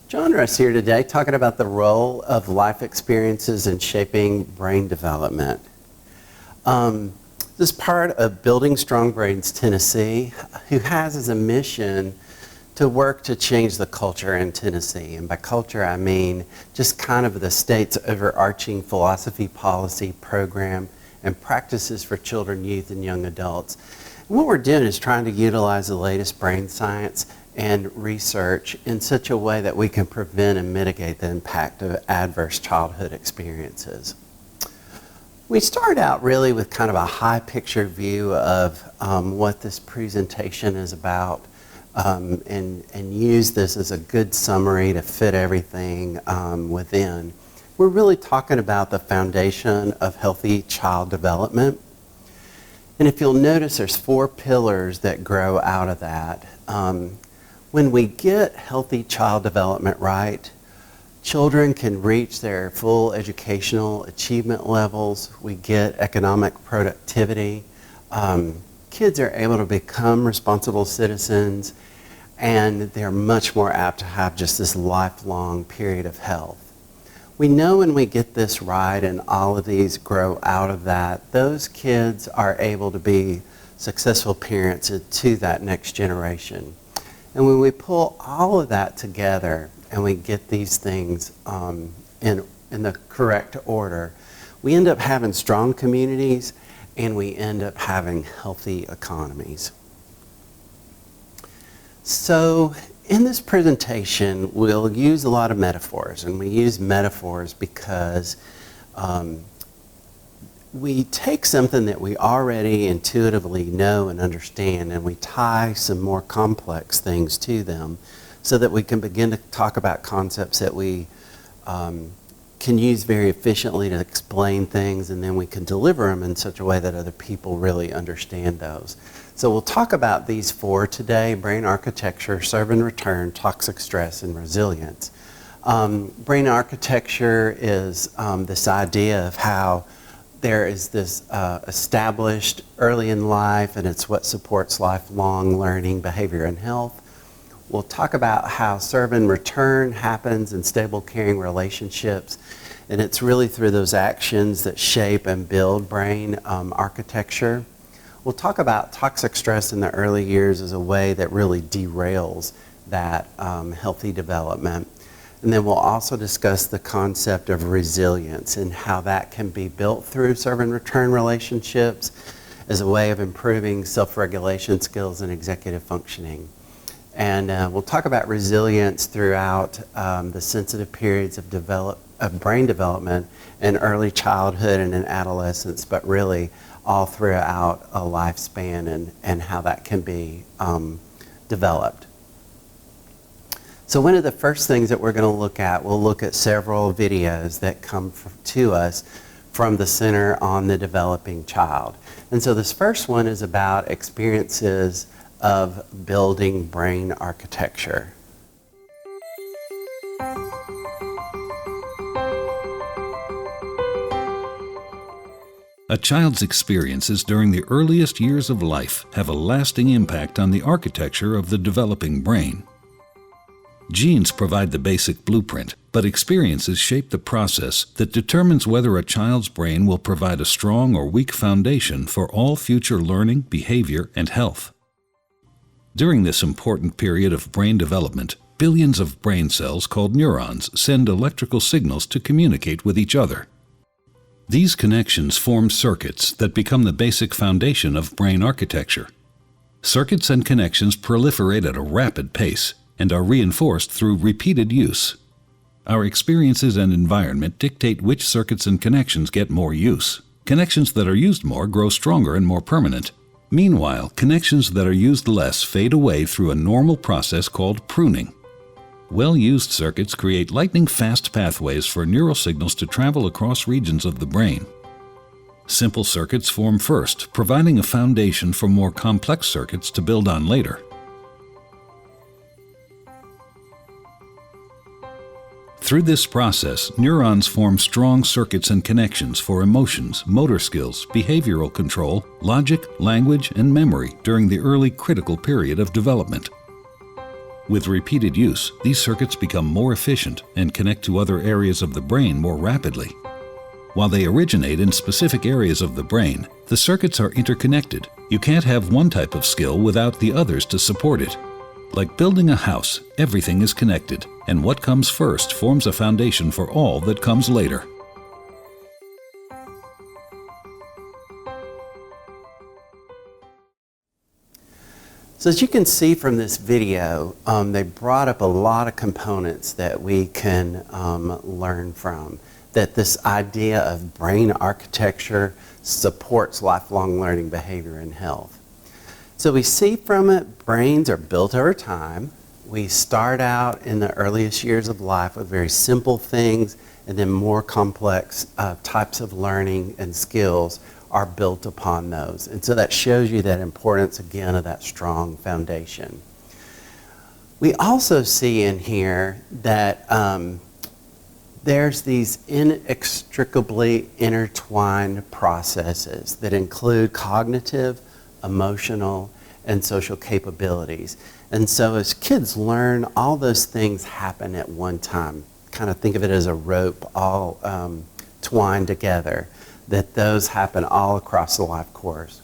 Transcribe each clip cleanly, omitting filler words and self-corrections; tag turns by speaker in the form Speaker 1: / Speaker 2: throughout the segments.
Speaker 1: John Rust here today talking about the role of life experiences in shaping brain development. This is part of Building Strong Brains Tennessee, who has as a mission to work to change the culture in Tennessee. And by culture, I mean just kind of the state's overarching philosophy, policy, program, and practices for children, youth, and young adults. And what we're doing is trying to utilize the latest brain science and research in such a way that we can prevent and mitigate the impact of adverse childhood experiences. We start out really with kind of a high picture view of what this presentation is about and use this as a good summary to fit everything within. We're really talking about the foundation of healthy child development. And if you'll notice, there's 4 pillars that grow out of that. When we get healthy child development right, children can reach their full educational achievement levels. We get economic productivity. Kids are able to become responsible citizens, and they're much more apt to have just this lifelong period of health. We know when we get this right and all of these grow out of that, those kids are able to be successful parents to that next generation. And when we pull all of that together and we get these things in the correct order, we end up having strong communities and we end up having healthy economies. So in this presentation, we'll use a lot of metaphors, and we use metaphors because we take something that we already intuitively know and understand, and we tie some more complex things to them so that we can begin to talk about concepts that we can use very efficiently to explain things, and then we can deliver them in such a way that other people really understand those. So we'll talk about these 4 today: brain architecture, serve and return, toxic stress, and resilience. Brain architecture is this idea of how there is this established early in life, and it's what supports lifelong learning, behavior, and health. We'll talk about how serve and return happens in stable, caring relationships, and it's really through those actions that shape and build brain architecture. We'll talk about toxic stress in the early years as a way that really derails that healthy development. And then we'll also discuss the concept of resilience and how that can be built through serve and return relationships as a way of improving self-regulation skills and executive functioning. And we'll talk about resilience throughout the sensitive periods of brain development in early childhood and in adolescence, but really all throughout a lifespan and how that can be developed. So one of the first things that we're going to look at, we'll look at several videos that come to us from the Center on the Developing Child. And so this first one is about experiences of building brain architecture.
Speaker 2: A child's experiences during the earliest years of life have a lasting impact on the architecture of the developing brain. Genes provide the basic blueprint, but experiences shape the process that determines whether a child's brain will provide a strong or weak foundation for all future learning, behavior, and health. During this important period of brain development, billions of brain cells called neurons send electrical signals to communicate with each other. These connections form circuits that become the basic foundation of brain architecture. Circuits and connections proliferate at a rapid pace and are reinforced through repeated use. Our experiences and environment dictate which circuits and connections get more use. Connections that are used more grow stronger and more permanent. Meanwhile, connections that are used less fade away through a normal process called pruning. Well-used circuits create lightning-fast pathways for neural signals to travel across regions of the brain. Simple circuits form first, providing a foundation for more complex circuits to build on later. Through this process, neurons form strong circuits and connections for emotions, motor skills, behavioral control, logic, language, and memory during the early critical period of development. With repeated use, these circuits become more efficient and connect to other areas of the brain more rapidly. While they originate in specific areas of the brain, the circuits are interconnected. You can't have one type of skill without the others to support it. Like building a house, everything is connected, and what comes first forms a foundation for all that comes later.
Speaker 1: So as you can see from this video, they brought up a lot of components that we can learn from. That this idea of brain architecture supports lifelong learning, behavior, and health. So we see from it, brains are built over time. We start out in the earliest years of life with very simple things, and then more complex types of learning and skills are built upon those. And so that shows you that importance, again, of that strong foundation. We also see in here that there's these inextricably intertwined processes that include cognitive, emotional, and social capabilities. And so as kids learn, all those things happen at one time. Kind of think of it as a rope all twined together, that those happen all across the life course.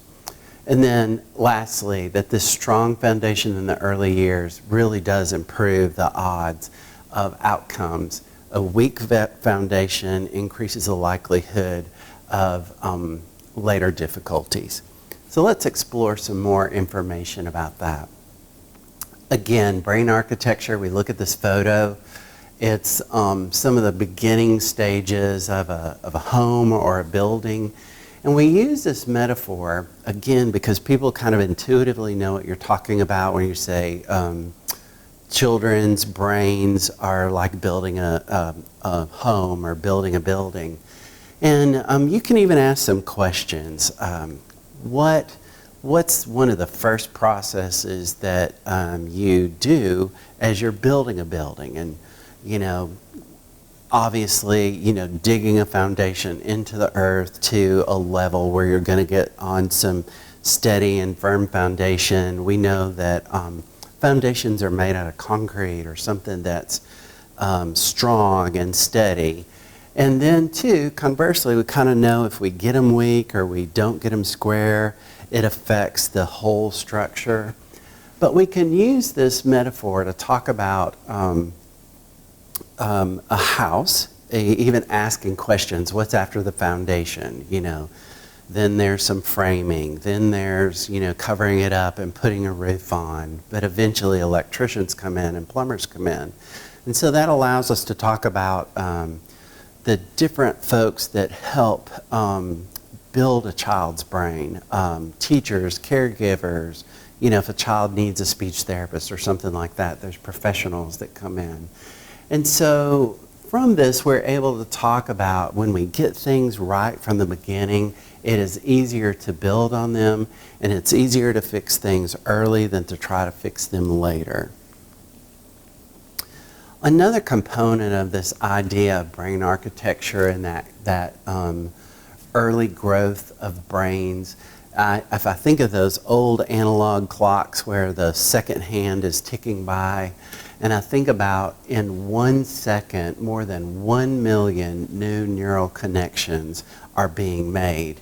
Speaker 1: And then lastly, that this strong foundation in the early years really does improve the odds of outcomes. A weak foundation increases the likelihood of later difficulties. So let's explore some more information about that. Again, brain architecture, we look at this photo. It's some of the beginning stages of a home or a building. And we use this metaphor, again, because people kind of intuitively know what you're talking about when you say children's brains are like building a home or building a building. And you can even ask some questions. What's one of the first processes that you do as you're building a building? And obviously, digging a foundation into the earth to a level where you're going to get on some steady and firm foundation. We know that foundations are made out of concrete or something that's strong and steady. And then too, conversely, we kind of know if we get them weak or we don't get them square, it affects the whole structure. But we can use this metaphor to talk about a house, even asking questions, what's after the foundation, Then there's some framing, then there's, covering it up and putting a roof on, but eventually electricians come in and plumbers come in. And so that allows us to talk about the different folks that help build a child's brain, teachers, caregivers, if a child needs a speech therapist or something like that, there's professionals that come in. And so from this, we're able to talk about when we get things right from the beginning, it is easier to build on them, and it's easier to fix things early than to try to fix them later. Another component of this idea of brain architecture and that early growth of brains, if I think of those old analog clocks where the second hand is ticking by, and I think about in 1 second, more than 1 million new neural connections are being made.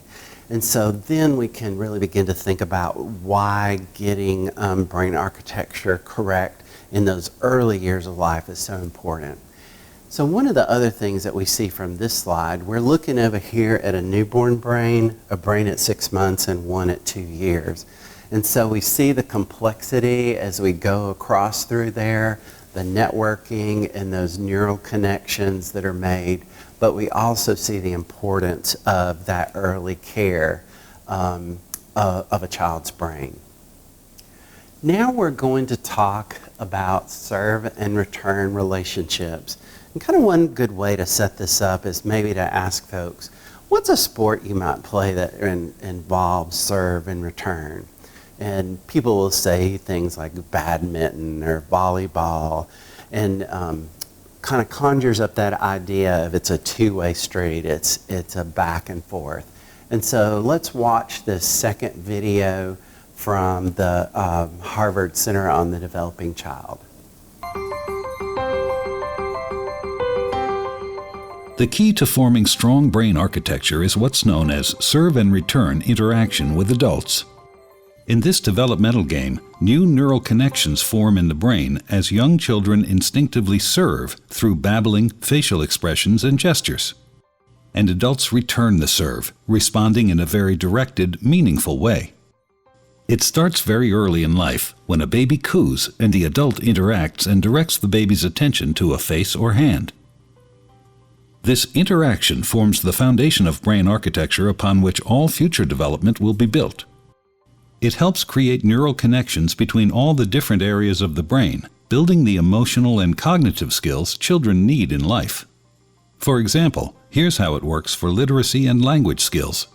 Speaker 1: And so then we can really begin to think about why getting brain architecture correct in those early years of life is so important. So one of the other things that we see from this slide, we're looking over here at a newborn brain, a brain at 6 months, and one at 2 years. And so we see the complexity as we go across through there, the networking and those neural connections that are made, but we also see the importance of that early care of a child's brain. Now we're going to talk about serve and return relationships. And kind of one good way to set this up is maybe to ask folks, what's a sport you might play that involves serve and return? And people will say things like badminton or volleyball, and kind of conjures up that idea of it's a two-way street, it's a back and forth. And so let's watch this second video from the Harvard Center on the Developing Child.
Speaker 2: The key to forming strong brain architecture is what's known as serve and return interaction with adults. In this developmental game, new neural connections form in the brain as young children instinctively serve through babbling, facial expressions, and gestures. And adults return the serve, responding in a very directed, meaningful way. It starts very early in life, when a baby coos and the adult interacts and directs the baby's attention to a face or hand. This interaction forms the foundation of brain architecture upon which all future development will be built. It helps create neural connections between all the different areas of the brain, building the emotional and cognitive skills children need in life. For example, here's how it works for literacy and language skills.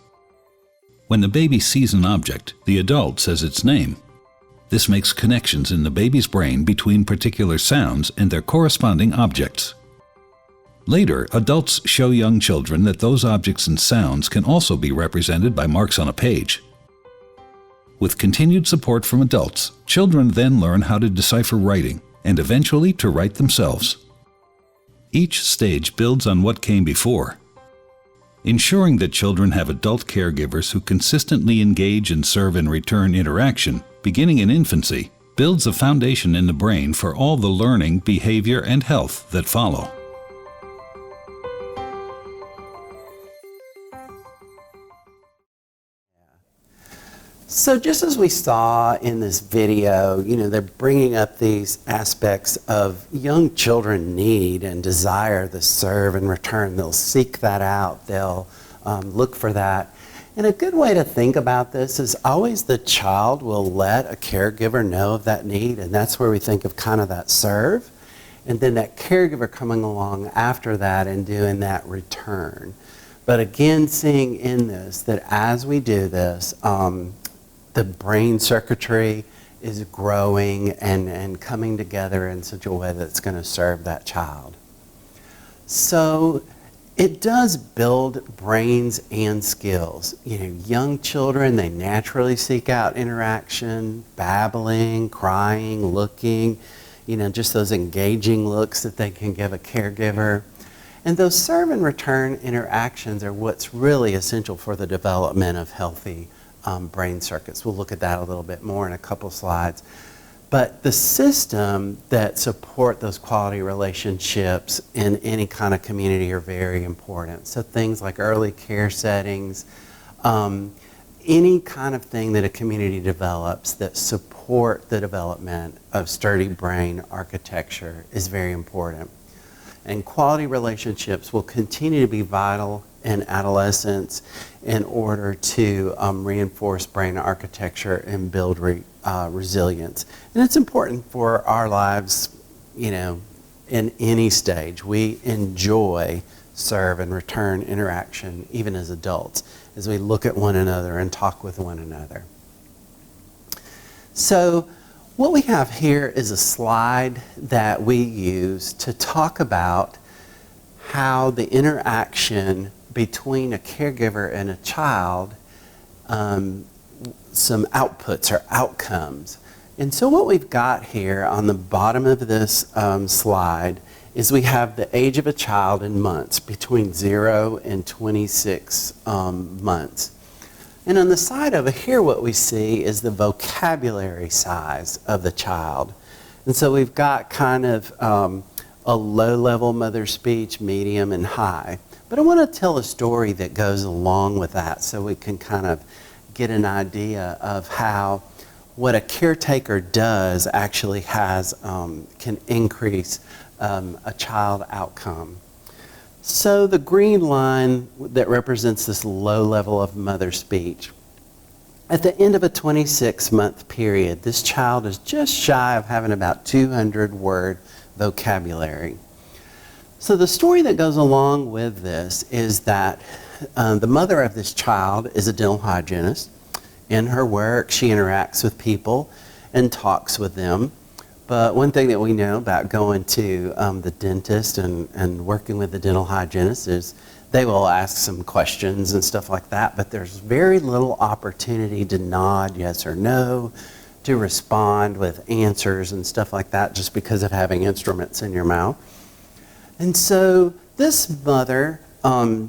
Speaker 2: When the baby sees an object, the adult says its name. This makes connections in the baby's brain between particular sounds and their corresponding objects. Later, adults show young children that those objects and sounds can also be represented by marks on a page. With continued support from adults, children then learn how to decipher writing and eventually to write themselves. Each stage builds on what came before. Ensuring that children have adult caregivers who consistently engage in serve and return interaction, beginning in infancy, builds a foundation in the brain for all the learning, behavior, and health that follow.
Speaker 1: So just as we saw in this video, they're bringing up these aspects of young children need and desire the serve and return. They'll seek that out. They'll look for that. And a good way to think about this is always the child will let a caregiver know of that need, and that's where we think of kind of that serve. And then that caregiver coming along after that and doing that return. But again, seeing in this that as we do this, the brain circuitry is growing and coming together in such a way that's going to serve that child. So it does build brains and skills. Young children, they naturally seek out interaction, babbling, crying, looking, just those engaging looks that they can give a caregiver. And those serve and return interactions are what's really essential for the development of healthy brain circuits. We'll look at that a little bit more in a couple slides. But the system that support those quality relationships in any kind of community are very important. So things like early care settings, any kind of thing that a community develops that support the development of sturdy brain architecture is very important. And quality relationships will continue to be vital in adolescence in order to reinforce brain architecture and build resilience. And it's important for our lives, in any stage. We enjoy serve and return interaction, even as adults, as we look at one another and talk with one another. So what we have here is a slide that we use to talk about how the interaction between a caregiver and a child, some outputs or outcomes. And so what we've got here on the bottom of this slide is we have the age of a child in months, between 0 and 26 months. And on the side over here, what we see is the vocabulary size of the child. And so we've got kind of a low-level mother speech, medium, and high. But I want to tell a story that goes along with that so we can kind of get an idea of how what a caretaker does actually has, can increase a child outcome. So the green line that represents this low level of mother speech. At the end of a 26-month period, this child is just shy of having about 200-word vocabulary. So the story that goes along with this is that the mother of this child is a dental hygienist. In her work, she interacts with people and talks with them. But one thing that we know about going to the dentist and working with the dental hygienist is they will ask some questions and stuff like that, but there's very little opportunity to nod yes or no, to respond with answers and stuff like that just because of having instruments in your mouth. And so This mother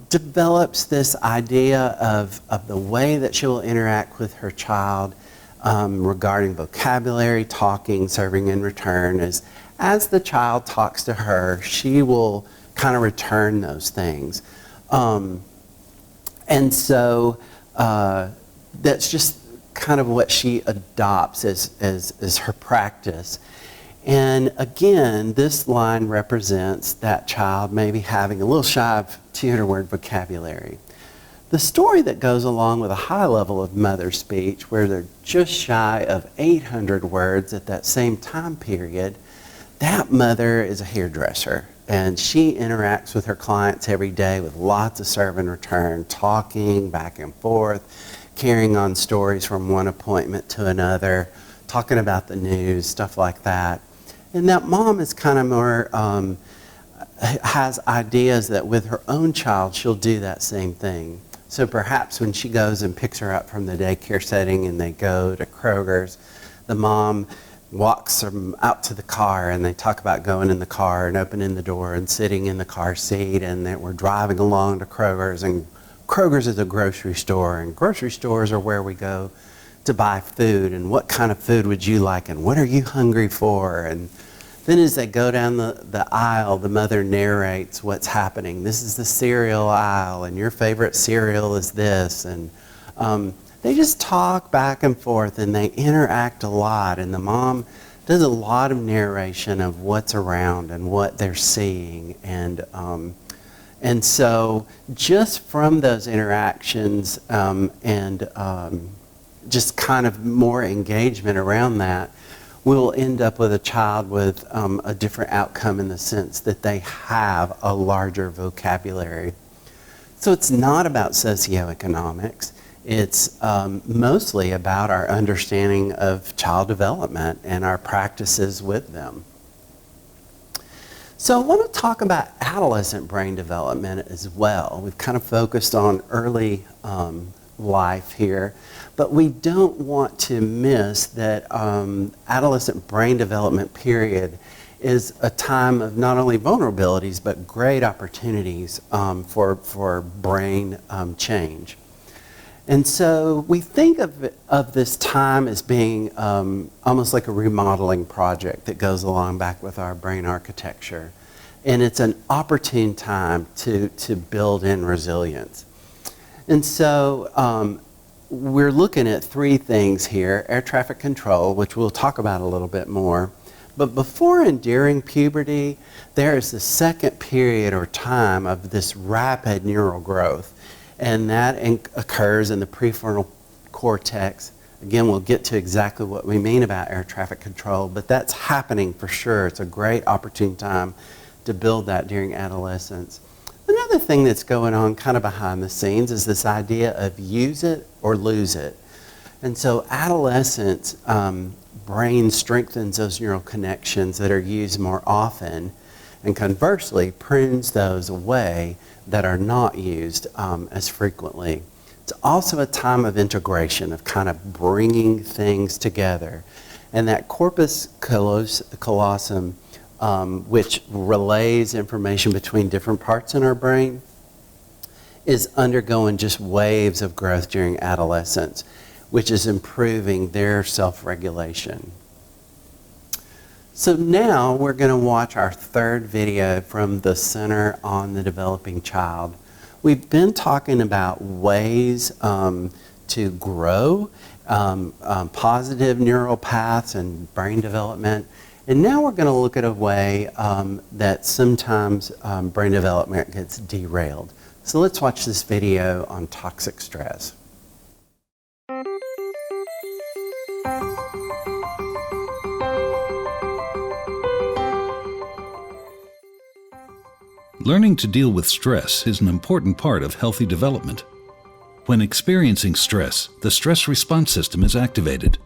Speaker 1: develops this idea of the way that she will interact with her child regarding vocabulary, talking, serving in return. As the child talks to her, she will kind of return those things. And so that's just kind of what she adopts as her practice. And again, this line represents that child maybe having a little shy of 200-word vocabulary. The story that goes along with a high level of mother speech, where they're just shy of 800 words at that same time period, that mother is a hairdresser. And she interacts with her clients every day with lots of serve and return, talking back and forth, carrying on stories from one appointment to another, talking about the news, stuff like that. And that mom is kind of more, has ideas that with her own child, she'll do that same thing. So perhaps when she goes and picks her up from the daycare setting and they go to Kroger's, the mom walks them out to the car and they talk about going in the car and opening the door and sitting in the car seat, and that we're driving along to Kroger's, and Kroger's is a grocery store, and grocery stores are where we go to buy food, and what kind of food would you like, and what are you hungry for? And then as they go down the aisle, the mother narrates what's happening. This is the cereal aisle, and your favorite cereal is this. And they just talk back and forth, and they interact a lot. And the mom does a lot of narration of what's around and what they're seeing. And so just from those interactions just kind of more engagement around that, we'll end up with a child with a different outcome in the sense that they have a larger vocabulary. So it's not about socioeconomics. It's mostly about our understanding of child development and our practices with them. So I want to talk about adolescent brain development as well. We've kind of focused on early life here, but we don't want to miss that adolescent brain development period is a time of not only vulnerabilities but great opportunities for brain change. And so we think of this time as being almost like a remodeling project that goes along back with our brain architecture. And it's an opportune time to build in resilience. And so we're looking at three things here: air traffic control, which we'll talk about a little bit more. But before and during puberty, there is the second period or time of this rapid neural growth. And that occurs in the prefrontal cortex. Again, we'll get to exactly what we mean about air traffic control, but that's happening for sure. It's a great opportune time to build that during adolescence. Another thing that's going on kind of behind the scenes is this idea of use it or lose it. And so adolescents, brain strengthens those neural connections that are used more often, and conversely prunes those away that are not used as frequently. It's also a time of integration, of kind of bringing things together. And that corpus callosum, which relays information between different parts in our brain, is undergoing just waves of growth during adolescence, which is improving their self-regulation. So now we're going to watch our third video from the Center on the Developing Child. We've been talking about ways to grow, positive neural paths and brain development. And now we're going to look at a way that sometimes brain development gets derailed. So let's watch this video on toxic stress.
Speaker 2: Learning to deal with stress is an important part of healthy development. When experiencing stress, the stress response system is activated.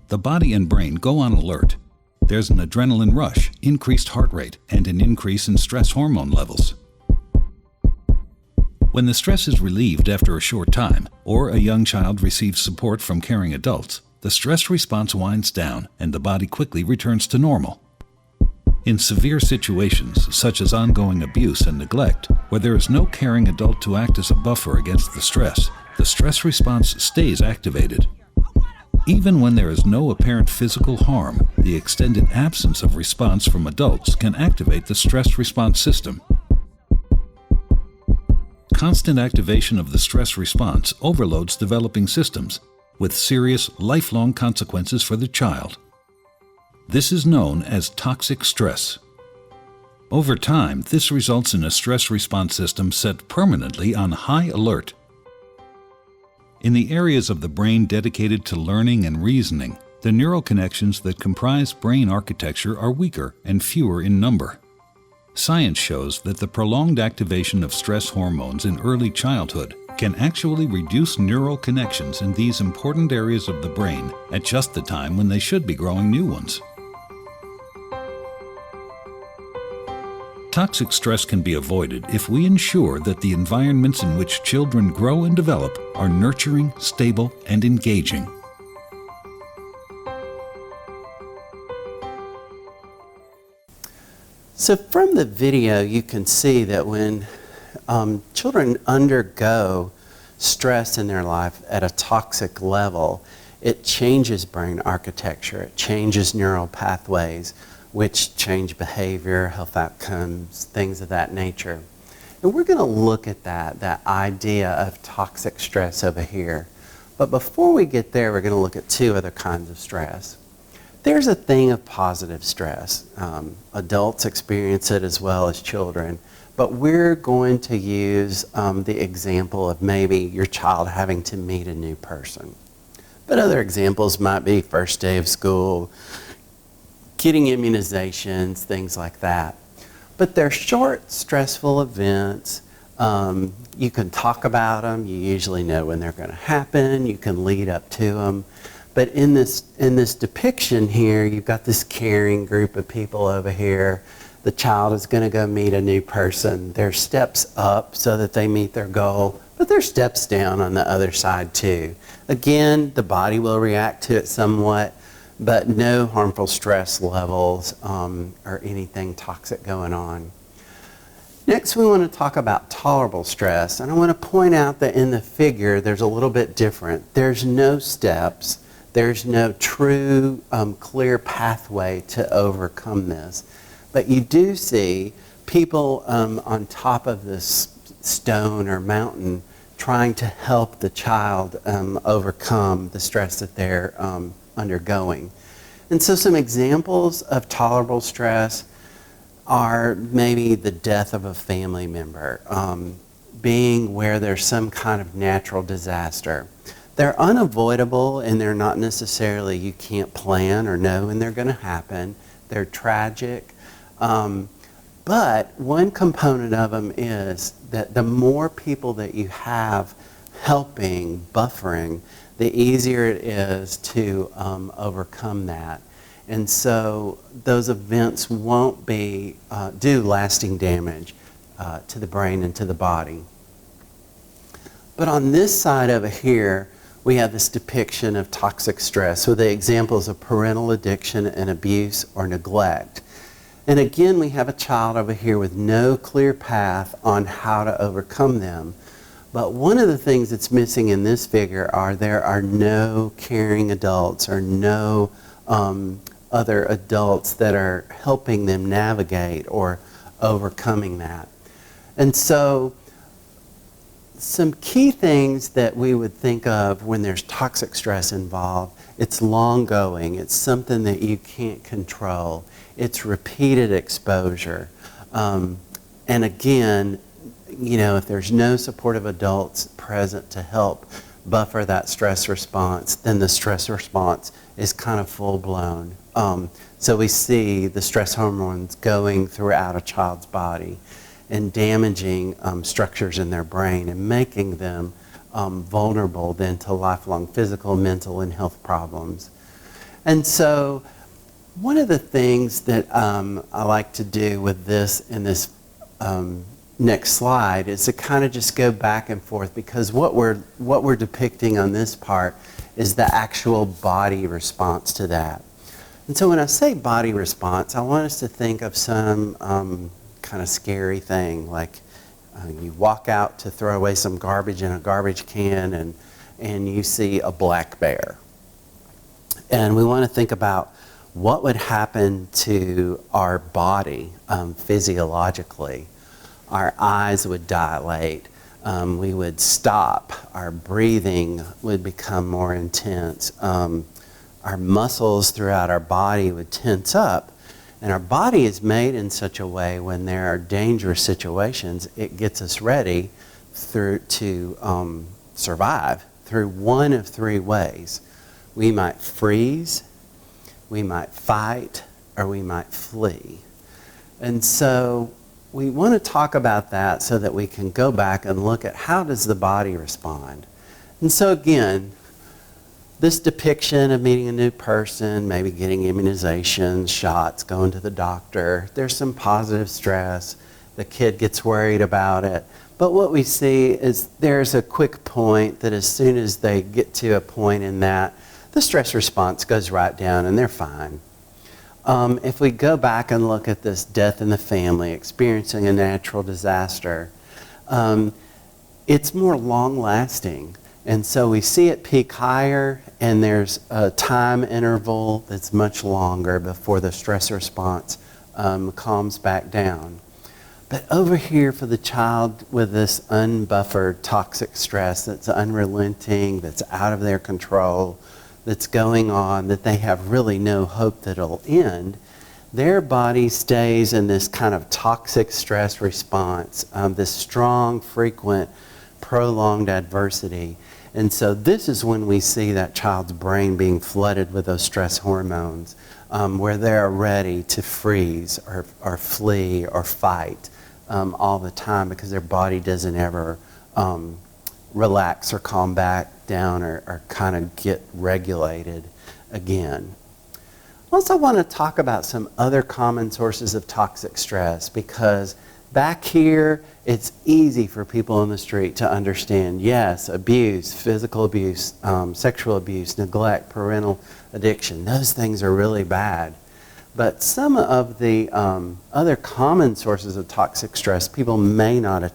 Speaker 2: The body and brain go on alert. There's an adrenaline rush, increased heart rate, and an increase in stress hormone levels. When the stress is relieved after a short time, or a young child receives support from caring adults, the stress response winds down and the body quickly returns to normal. In severe situations, such as ongoing abuse and neglect, where there is no caring adult to act as a buffer against the stress response stays activated. Even when there is no apparent physical harm, the extended absence of response from adults can activate the stress response system. Constant activation of the stress response overloads developing systems, with serious, lifelong consequences for the child. This is known as toxic stress. Over time, this results in a stress response system set permanently on high alert. In the areas of the brain dedicated to learning and reasoning, the neural connections that comprise brain architecture are weaker and fewer in number. Science shows that the prolonged activation of stress hormones in early childhood can actually reduce neural connections in these important areas of the brain at just the time when they should be growing new ones. Toxic stress can be avoided if we ensure that the environments in which children grow and develop are nurturing, stable, and engaging.
Speaker 1: So from the video, you can see that when children undergo stress in their life at a toxic level, it changes brain architecture, it changes neural pathways, which change behavior, health outcomes, things of that nature. And we're going to look at that idea of toxic stress over here. But before we get there, we're going to look at two other kinds of stress. There's a thing of positive stress. Adults experience it as well as children. But we're going to use the example of maybe your child having to meet a new person. But other examples might be first day of school, getting immunizations, things like that. But they're short, stressful events. You can talk about them. You usually know when they're going to happen. You can lead up to them. But in this depiction here, you've got this caring group of people over here. The child is going to go meet a new person. There's steps up so that they meet their goal, but there's steps down on the other side too. Again, the body will react to it somewhat, but no harmful stress levels or anything toxic going on. Next, we want to talk about tolerable stress. And I want to point out that in the figure, there's a little bit different. There's no steps. There's no true clear pathway to overcome this. But you do see people on top of this stone or mountain trying to help the child overcome the stress that they're undergoing. And so some examples of tolerable stress are maybe the death of a family member, being where there's some kind of natural disaster. They're unavoidable and they're not necessarily you can't plan or know when they're going to happen. They're tragic. But one component of them is that the more people that you have helping, buffering, the easier it is to overcome that. And so those events won't do lasting damage to the brain and to the body. But on this side over here, we have this depiction of toxic stress with the examples of parental addiction and abuse or neglect. And again, we have a child over here with no clear path on how to overcome them. But one of the things that's missing in this figure there are no caring adults or no other adults that are helping them navigate or overcoming that. And so some key things that we would think of when there's toxic stress involved, it's long going, it's something that you can't control, it's repeated exposure. And again, if there's no supportive adults present to help buffer that stress response, then the stress response is kind of full-blown. So we see the stress hormones going throughout a child's body and damaging structures in their brain and making them vulnerable then to lifelong physical, mental, and health problems. And so one of the things that I like to do with this in this next slide is to kind of just go back and forth, because what we're depicting on this part is the actual body response to that. And so when I say body response, I want us to think of some kind of scary thing, like you walk out to throw away some garbage in a garbage can and you see a black bear. And we want to think about what would happen to our body physiologically. Our eyes would dilate. We would stop. Our breathing would become more intense. Our muscles throughout our body would tense up. And our body is made in such a way when there are dangerous situations, it gets us ready to survive through one of three ways. We might freeze, we might fight, or we might flee. And so we want to talk about that so that we can go back and look at how does the body respond. And so again, this depiction of meeting a new person, maybe getting immunizations, shots, going to the doctor, there's some positive stress. The kid gets worried about it. But what we see is there's a quick point that as soon as they get to a point in that, the stress response goes right down and they're fine. If we go back and look at this death in the family, experiencing a natural disaster, it's more long-lasting. And so we see it peak higher, and there's a time interval that's much longer before the stress response calms back down. But over here for the child with this unbuffered toxic stress that's unrelenting, that's out of their control, that's going on, that they have really no hope that it'll end, their body stays in this kind of toxic stress response, this strong, frequent, prolonged adversity. And so this is when we see that child's brain being flooded with those stress hormones, where they're ready to freeze or flee or fight all the time because their body doesn't ever relax or calm back down or kind of get regulated again. I also want to talk about some other common sources of toxic stress, because back here, it's easy for people on the street to understand, yes, abuse, physical abuse, sexual abuse, neglect, parental addiction, those things are really bad. But some of the other common sources of toxic stress, people may not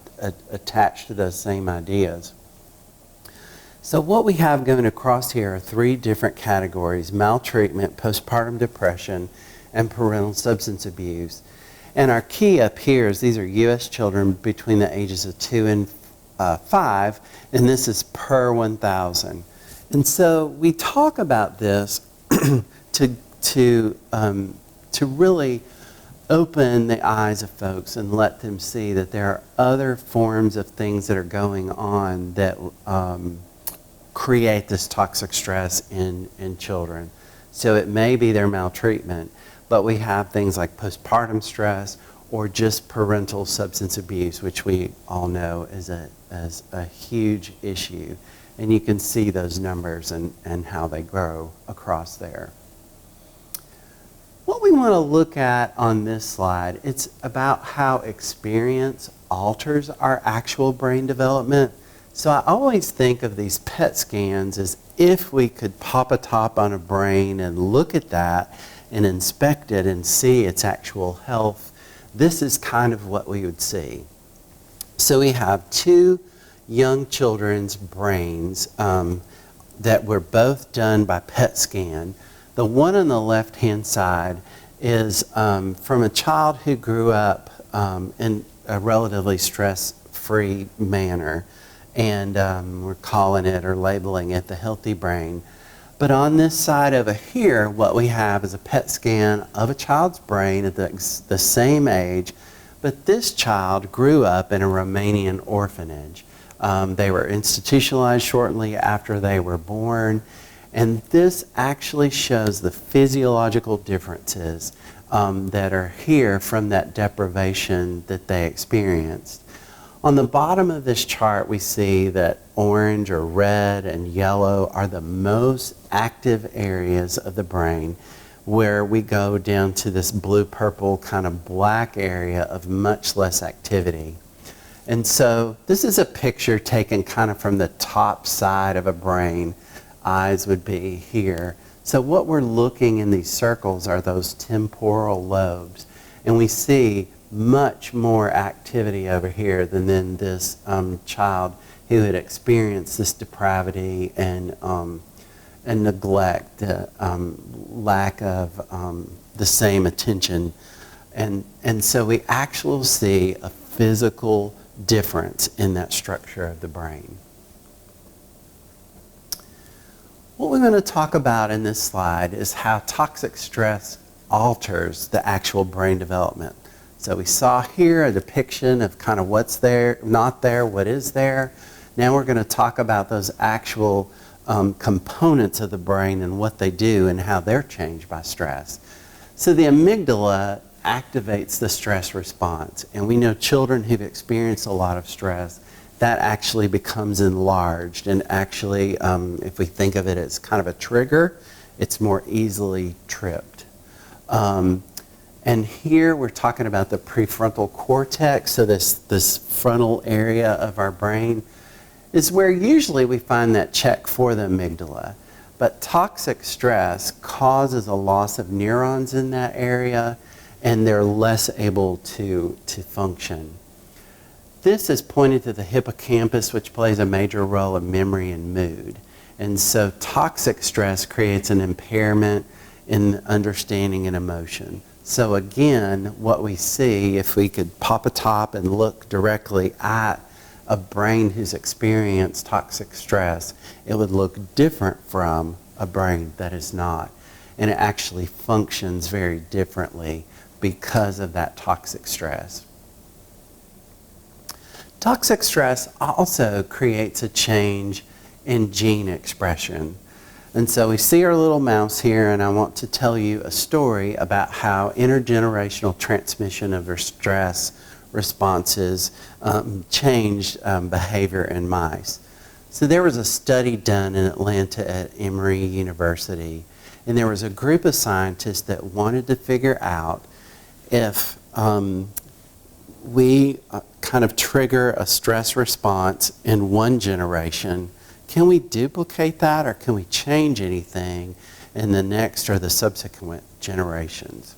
Speaker 1: attach to those same ideas. So what we have going across here are three different categories: maltreatment, postpartum depression, and parental substance abuse. And our key up here is these are U.S. children between the ages of 2 and 5, and this is per 1,000. And so we talk about this to really open the eyes of folks and let them see that there are other forms of things that are going on that create this toxic stress in children. So it may be their maltreatment, but we have things like postpartum stress or just parental substance abuse, which we all know is a huge issue. And you can see those numbers and how they grow across there. What we want to look at on this slide, it's about how experience alters our actual brain development. So I always think of these PET scans as if we could pop a top on a brain and look at that and inspect it and see its actual health. This is kind of what we would see. So we have two young children's brains that were both done by PET scan. The one on the left-hand side is from a child who grew up in a relatively stress-free manner. And we're calling it or labeling it the healthy brain. But on this side over here, what we have is a PET scan of a child's brain at the same age, but this child grew up in a Romanian orphanage. They were institutionalized shortly after they were born, and this actually shows the physiological differences that are here from that deprivation that they experienced. On the bottom of this chart, we see that orange or red and yellow are the most active areas of the brain, where we go down to this blue-purple kind of black area of much less activity. And so this is a picture taken kind of from the top side of a brain. Eyes would be here. So what we're looking in these circles are those temporal lobes. And we see much more activity over here than in this child who had experienced this depravity and neglect, lack of the same attention. And so we actually see a physical difference in that structure of the brain. What we're going to talk about in this slide is how toxic stress alters the actual brain development. So we saw here a depiction of kind of what's there, not there, what is there. Now we're going to talk about those actual components of the brain and what they do and how they're changed by stress. So the amygdala activates the stress response. And we know children who've experienced a lot of stress, that actually becomes enlarged. And actually, if we think of it as kind of a trigger, it's more easily tripped. And here we're talking about the prefrontal cortex, so this frontal area of our brain is where usually we find that check for the amygdala. But toxic stress causes a loss of neurons in that area, and they're less able to function. This is pointed to the hippocampus, which plays a major role in memory and mood. And so toxic stress creates an impairment in understanding and emotion. So again, what we see, if we could pop a top and look directly at a brain who's experienced toxic stress, it would look different from a brain that is not. And it actually functions very differently because of that toxic stress. Toxic stress also creates a change in gene expression. And so we see our little mouse here, and I want to tell you a story about how intergenerational transmission of our stress responses changed behavior in mice. So there was a study done in Atlanta at Emory University, and there was a group of scientists that wanted to figure out if we kind of trigger a stress response in one generation, can we duplicate that, or can we change anything in the next or the subsequent generations?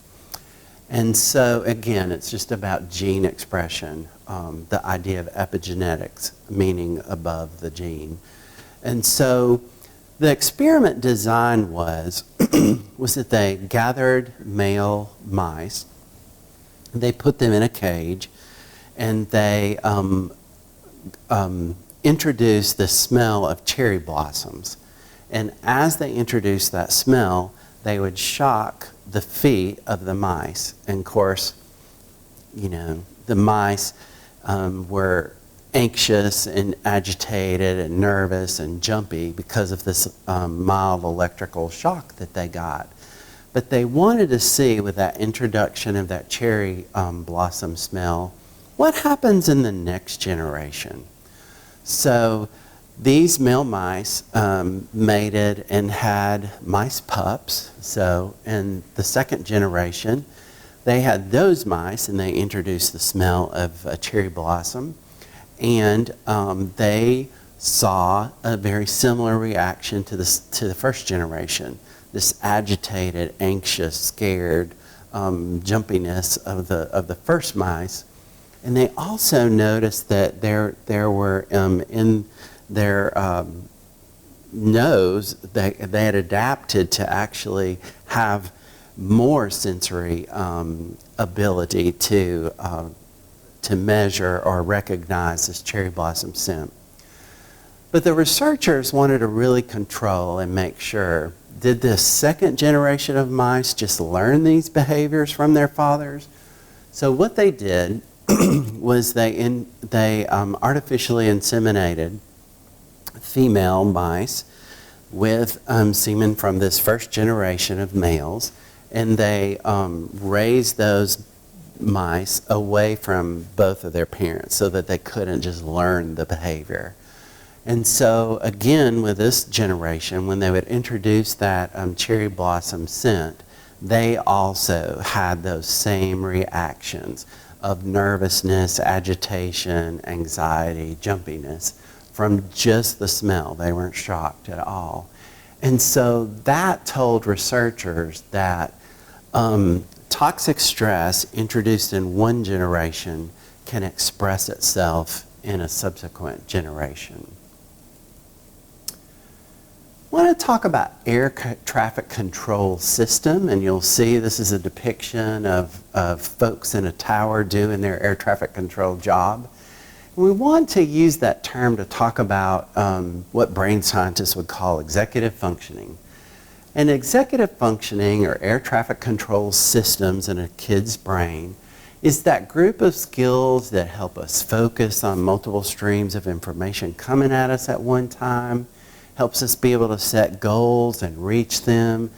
Speaker 1: And so again, it's just about gene expression, the idea of epigenetics, meaning above the gene. And so the experiment design was that they gathered male mice, they put them in a cage, and they introduced the smell of cherry blossoms. And as they introduced that smell, they would shock the feet of the mice. And of course, you know, the mice were anxious and agitated and nervous and jumpy because of this mild electrical shock that they got. But they wanted to see, with that introduction of that cherry blossom smell, what happens in the next generation. So these male mice mated and had mice pups. So in the second generation, they had those mice, and they introduced the smell of a cherry blossom. And they saw a very similar reaction to the first generation, this agitated, anxious, scared jumpiness of the first mice. And they also noticed that there were in their nose, they had adapted to actually have more sensory ability to measure or recognize this cherry blossom scent. But the researchers wanted to really control and make sure, did this second generation of mice just learn these behaviors from their fathers? So what they did was they artificially inseminated female mice with semen from this first generation of males, and they raised those mice away from both of their parents so that they couldn't just learn the behavior. And so again, with this generation, when they would introduce that cherry blossom scent, they also had those same reactions of nervousness, agitation, anxiety, jumpiness from just the smell. They weren't shocked at all. And so that told researchers that toxic stress introduced in one generation can express itself in a subsequent generation. I want to talk about air traffic control system, and you'll see this is a depiction of folks in a tower doing their air traffic control job. And we want to use that term to talk about what brain scientists would call executive functioning. And executive functioning, or air traffic control systems in a kid's brain, is that group of skills that help us focus on multiple streams of information coming at us at one time, helps us be able to set goals and reach them,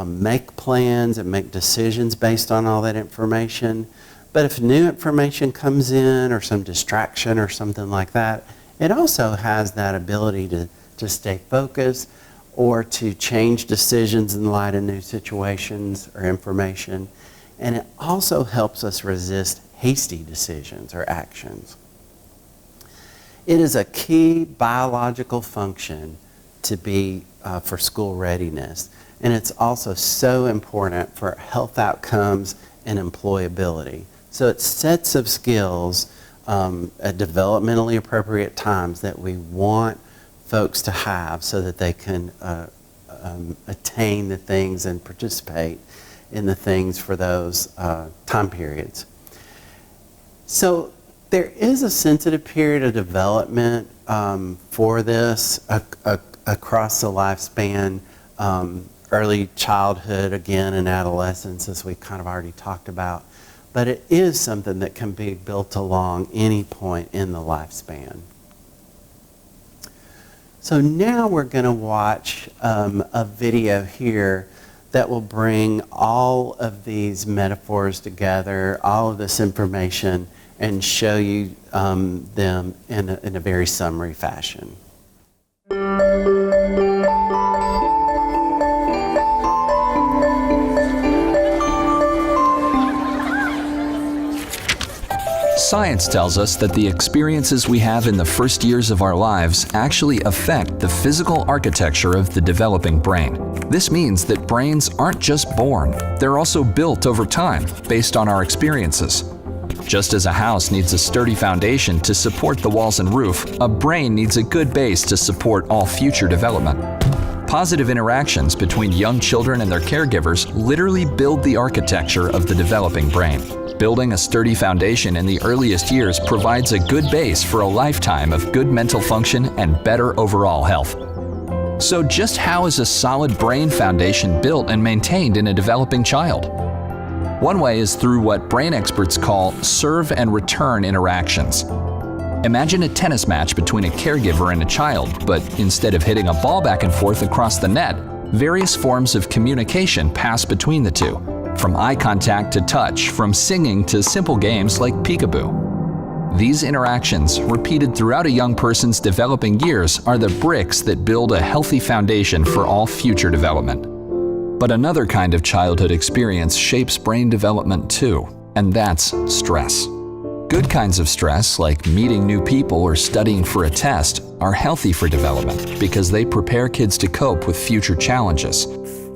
Speaker 1: make plans and make decisions based on all that information. But if new information comes in, or some distraction or something like that, it also has that ability to stay focused or to change decisions in light of new situations or information. And it also helps us resist hasty decisions or actions. It is a key biological function to be for school readiness. And it's also so important for health outcomes and employability. So it's sets of skills at developmentally appropriate times that we want folks to have so that they can attain the things and participate in the things for those time periods. So there is a sensitive period of development for this across the lifespan, early childhood, again, and adolescence, as we kind of already talked about. But it is something that can be built along any point in the lifespan. So now we're going to watch a video here that will bring all of these metaphors together, all of this information, and show you them in a very summary fashion.
Speaker 3: Science tells us that the experiences we have in the first years of our lives actually affect the physical architecture of the developing brain. This means that brains aren't just born, they're also built over time based on our experiences. Just as a house needs a sturdy foundation to support the walls and roof, a brain needs a good base to support all future development. Positive interactions between young children and their caregivers literally build the architecture of the developing brain. Building a sturdy foundation in the earliest years provides a good base for a lifetime of good mental function and better overall health. So just how is a solid brain foundation built and maintained in a developing child? One way is through what brain experts call serve and return interactions. Imagine a tennis match between a caregiver and a child, but instead of hitting a ball back and forth across the net, various forms of communication pass between the two. From eye contact to touch, from singing to simple games like peekaboo. These interactions, repeated throughout a young person's developing years, are the bricks that build a healthy foundation for all future development. But another kind of childhood experience shapes brain development too, and that's stress. Good kinds of stress, like meeting new people or studying for a test, are healthy for development because they prepare kids to cope with future challenges.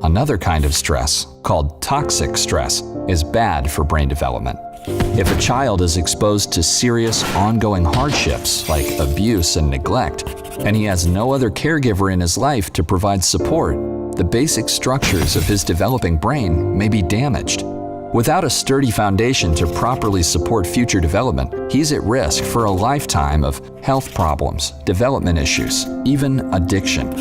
Speaker 3: Another kind of stress, called toxic stress, is bad for brain development. If a child is exposed to serious, ongoing hardships like abuse and neglect, and he has no other caregiver in his life to provide support, the basic structures of his developing brain may be damaged. Without a sturdy foundation to properly support future development, he's at risk for a lifetime of health problems, development issues, even addiction.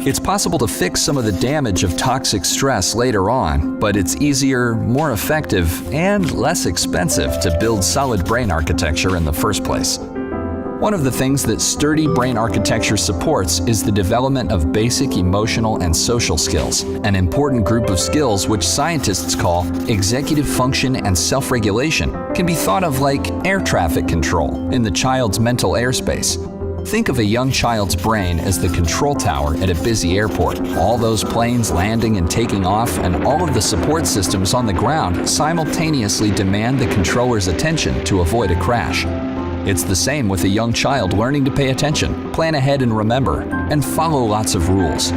Speaker 3: It's possible to fix some of the damage of toxic stress later on, but it's easier, more effective, and less expensive to build solid brain architecture in the first place. One of the things that sturdy brain architecture supports is the development of basic emotional and social skills, an important group of skills which scientists call executive function and self-regulation, can be thought of like air traffic control in the child's mental airspace. Think of a young child's brain as the control tower at a busy airport. All those planes landing and taking off, and all of the support systems on the ground simultaneously demand the controller's attention to avoid a crash. It's the same with a young child learning to pay attention, plan ahead and remember, and follow lots of rules.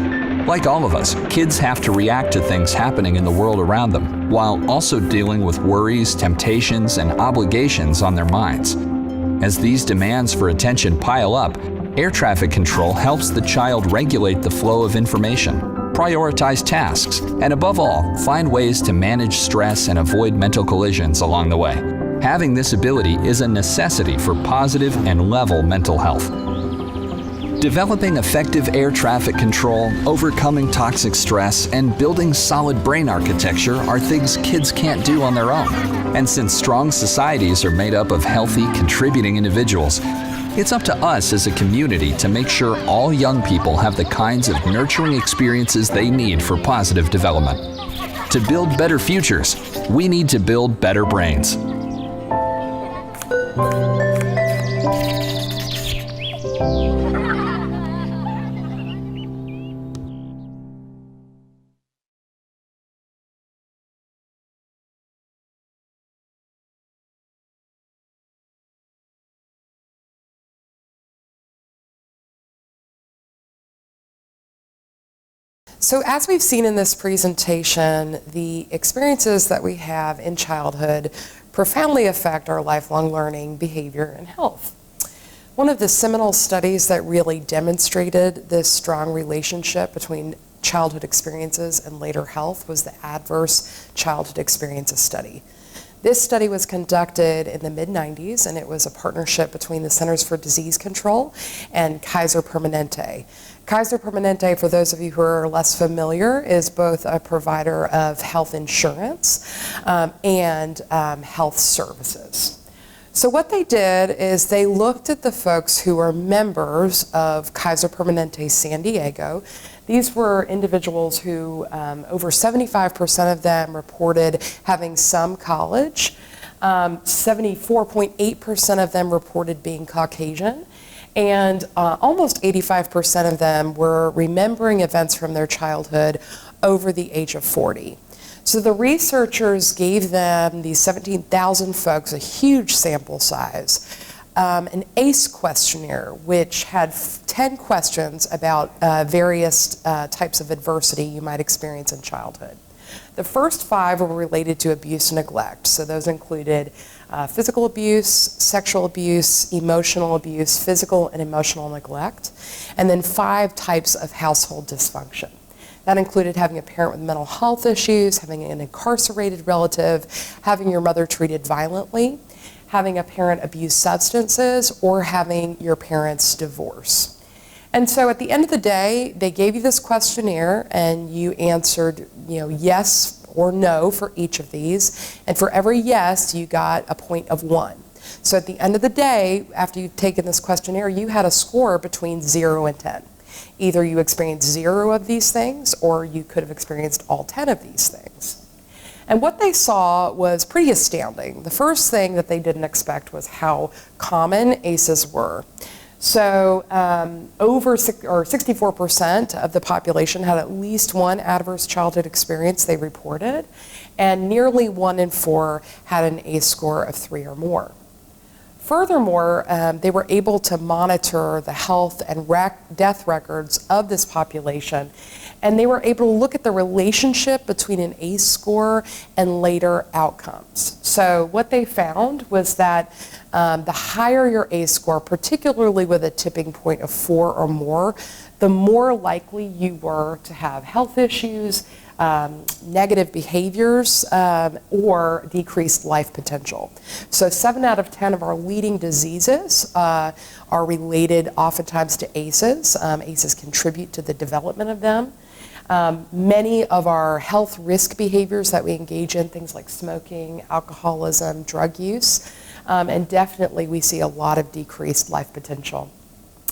Speaker 3: Like all of us, kids have to react to things happening in the world around them, while also dealing with worries, temptations, and obligations on their minds. As these demands for attention pile up, air traffic control helps the child regulate the flow of information, prioritize tasks, and above all, find ways to manage stress and avoid mental collisions along the way. Having this ability is a necessity for positive and level mental health. Developing effective air traffic control, overcoming toxic stress, and building solid brain architecture are things kids can't do on their own. And since strong societies are made up of healthy, contributing individuals, it's up to us as a community to make sure all young people have the kinds of nurturing experiences they need for positive development. To build better futures, we need to build better brains.
Speaker 4: So as we've seen in this presentation, the experiences that we have in childhood profoundly affect our lifelong learning, behavior, and health. One of the seminal studies that really demonstrated this strong relationship between childhood experiences and later health was the Adverse Childhood Experiences Study. This study was conducted in the mid-90s, and it was a partnership between the Centers for Disease Control and Kaiser Permanente. Kaiser Permanente, for those of you who are less familiar, is both a provider of health insurance and health services. So what they did is they looked at the folks who were members of Kaiser Permanente San Diego. These were individuals who, over 75% of them reported having some college, 74.8% of them reported being Caucasian, and almost 85% of them were remembering events from their childhood over the age of 40. So the researchers gave them, these 17,000 folks, a huge sample size, an ACE questionnaire, which had 10 questions about various types of adversity you might experience in childhood. The first 5 were related to abuse and neglect. So those included physical abuse, sexual abuse, emotional abuse, physical and emotional neglect, and then 5 types of household dysfunction. That included having a parent with mental health issues, having an incarcerated relative, having your mother treated violently, having a parent abuse substances, or having your parents divorce. And so at the end of the day, they gave you this questionnaire and you answered, yes or no for each of these. And for every yes, you got a point of 1. So at the end of the day, after you've taken this questionnaire, you had a score between 0 and 10. Either you experienced 0 of these things, or you could have experienced all 10 of these things. And what they saw was pretty astounding. The first thing that they didn't expect was how common ACEs were. So over 64% of the population had at least one adverse childhood experience they reported, and nearly 1 in 4 had an ACE score of 3 or more. Furthermore, they were able to monitor the health and death records of this population, and they were able to look at the relationship between an ACE score and later outcomes. So what they found was that the higher your ACE score, particularly with a tipping point of 4 or more, the more likely you were to have health issues, negative behaviors, or decreased life potential. So 7 out of 10 of our leading diseases are related oftentimes to ACEs. ACEs contribute to the development of them. Many of our health risk behaviors that we engage in, things like smoking, alcoholism, drug use, and definitely we see a lot of decreased life potential.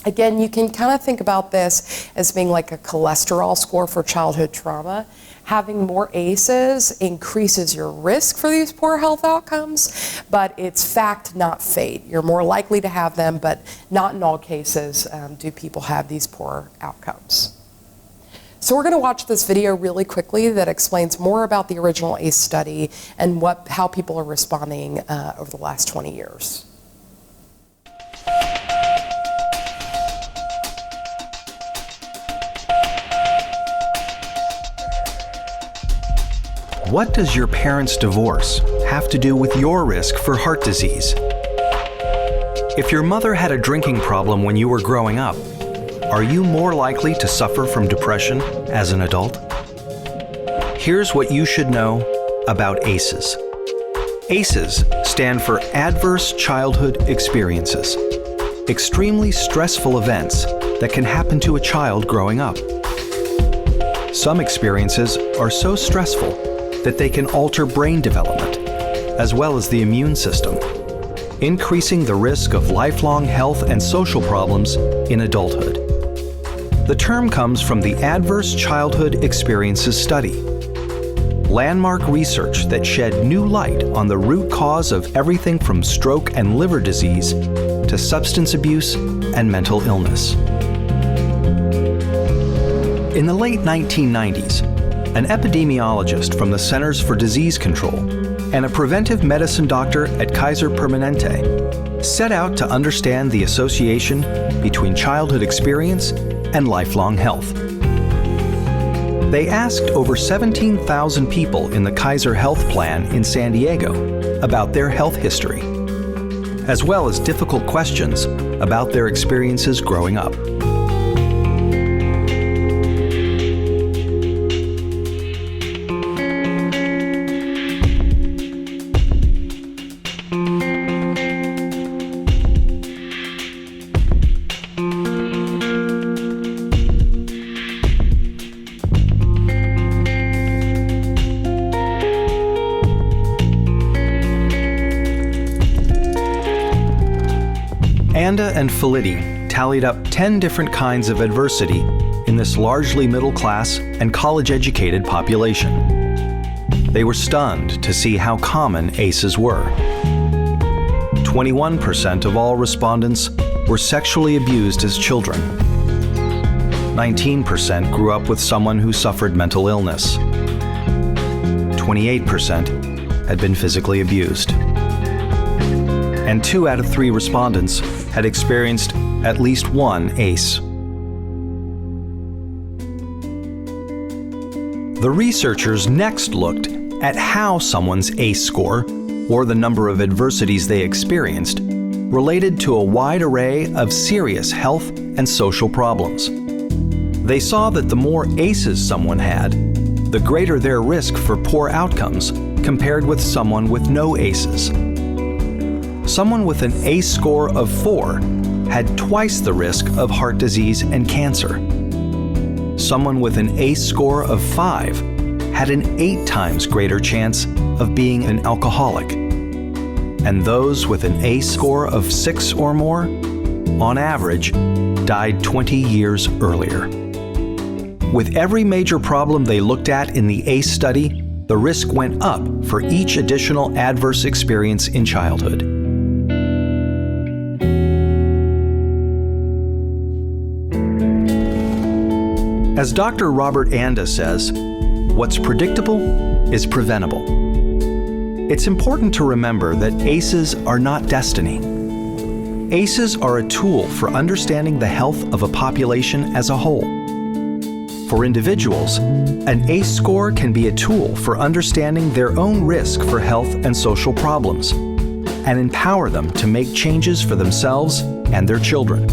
Speaker 4: Again, you can kind of think about this as being like a cholesterol score for childhood trauma. Having more ACEs increases your risk for these poor health outcomes, but it's fact, not fate. You're more likely to have them, but not in all cases do people have these poor outcomes. So we're going to watch this video really quickly that explains more about the original ACE study and how people are responding over the last 20 years.
Speaker 5: what does your parents' divorce have to do with your risk for heart disease? If your mother had a drinking problem when you were growing up, are you more likely to suffer from depression as an adult? Here's what you should know about ACEs. ACEs stand for Adverse Childhood Experiences, extremely stressful events that can happen to a child growing up. Some experiences are so stressful that they can alter brain development, as well as the immune system, increasing the risk of lifelong health and social problems in adulthood. The term comes from the Adverse Childhood Experiences Study, landmark research that shed new light on the root cause of everything from stroke and liver disease to substance abuse and mental illness. In the late 1990s, an epidemiologist from the Centers for Disease Control and a preventive medicine doctor at Kaiser Permanente set out to understand the association between childhood experience and lifelong health. They asked over 17,000 people in the Kaiser Health Plan in San Diego about their health history, as well as difficult questions about their experiences growing up. Anda and Felitti tallied up 10 different kinds of adversity in this largely middle-class and college-educated population. They were stunned to see how common ACEs were. 21% of all respondents were sexually abused as children. 19% grew up with someone who suffered mental illness. 28% had been physically abused. And 2 out of 3 respondents had experienced at least one ACE. The researchers next looked at how someone's ACE score, or the number of adversities they experienced, related to a wide array of serious health and social problems. They saw that the more ACEs someone had, the greater their risk for poor outcomes compared with someone with no ACEs. Someone with an ACE score of 4 had twice the risk of heart disease and cancer. Someone with an ACE score of 5 had an 8 times greater chance of being an alcoholic. And those with an ACE score of 6 or more, on average, died 20 years earlier. With every major problem they looked at in the ACE study, the risk went up for each additional adverse experience in childhood. As Dr. Robert Anda says, what's predictable is preventable. It's important to remember that ACEs are not destiny. ACEs are a tool for understanding the health of a population as a whole. For individuals, an ACE score can be a tool for understanding their own risk for health and social problems, and empower them to make changes for themselves and their children.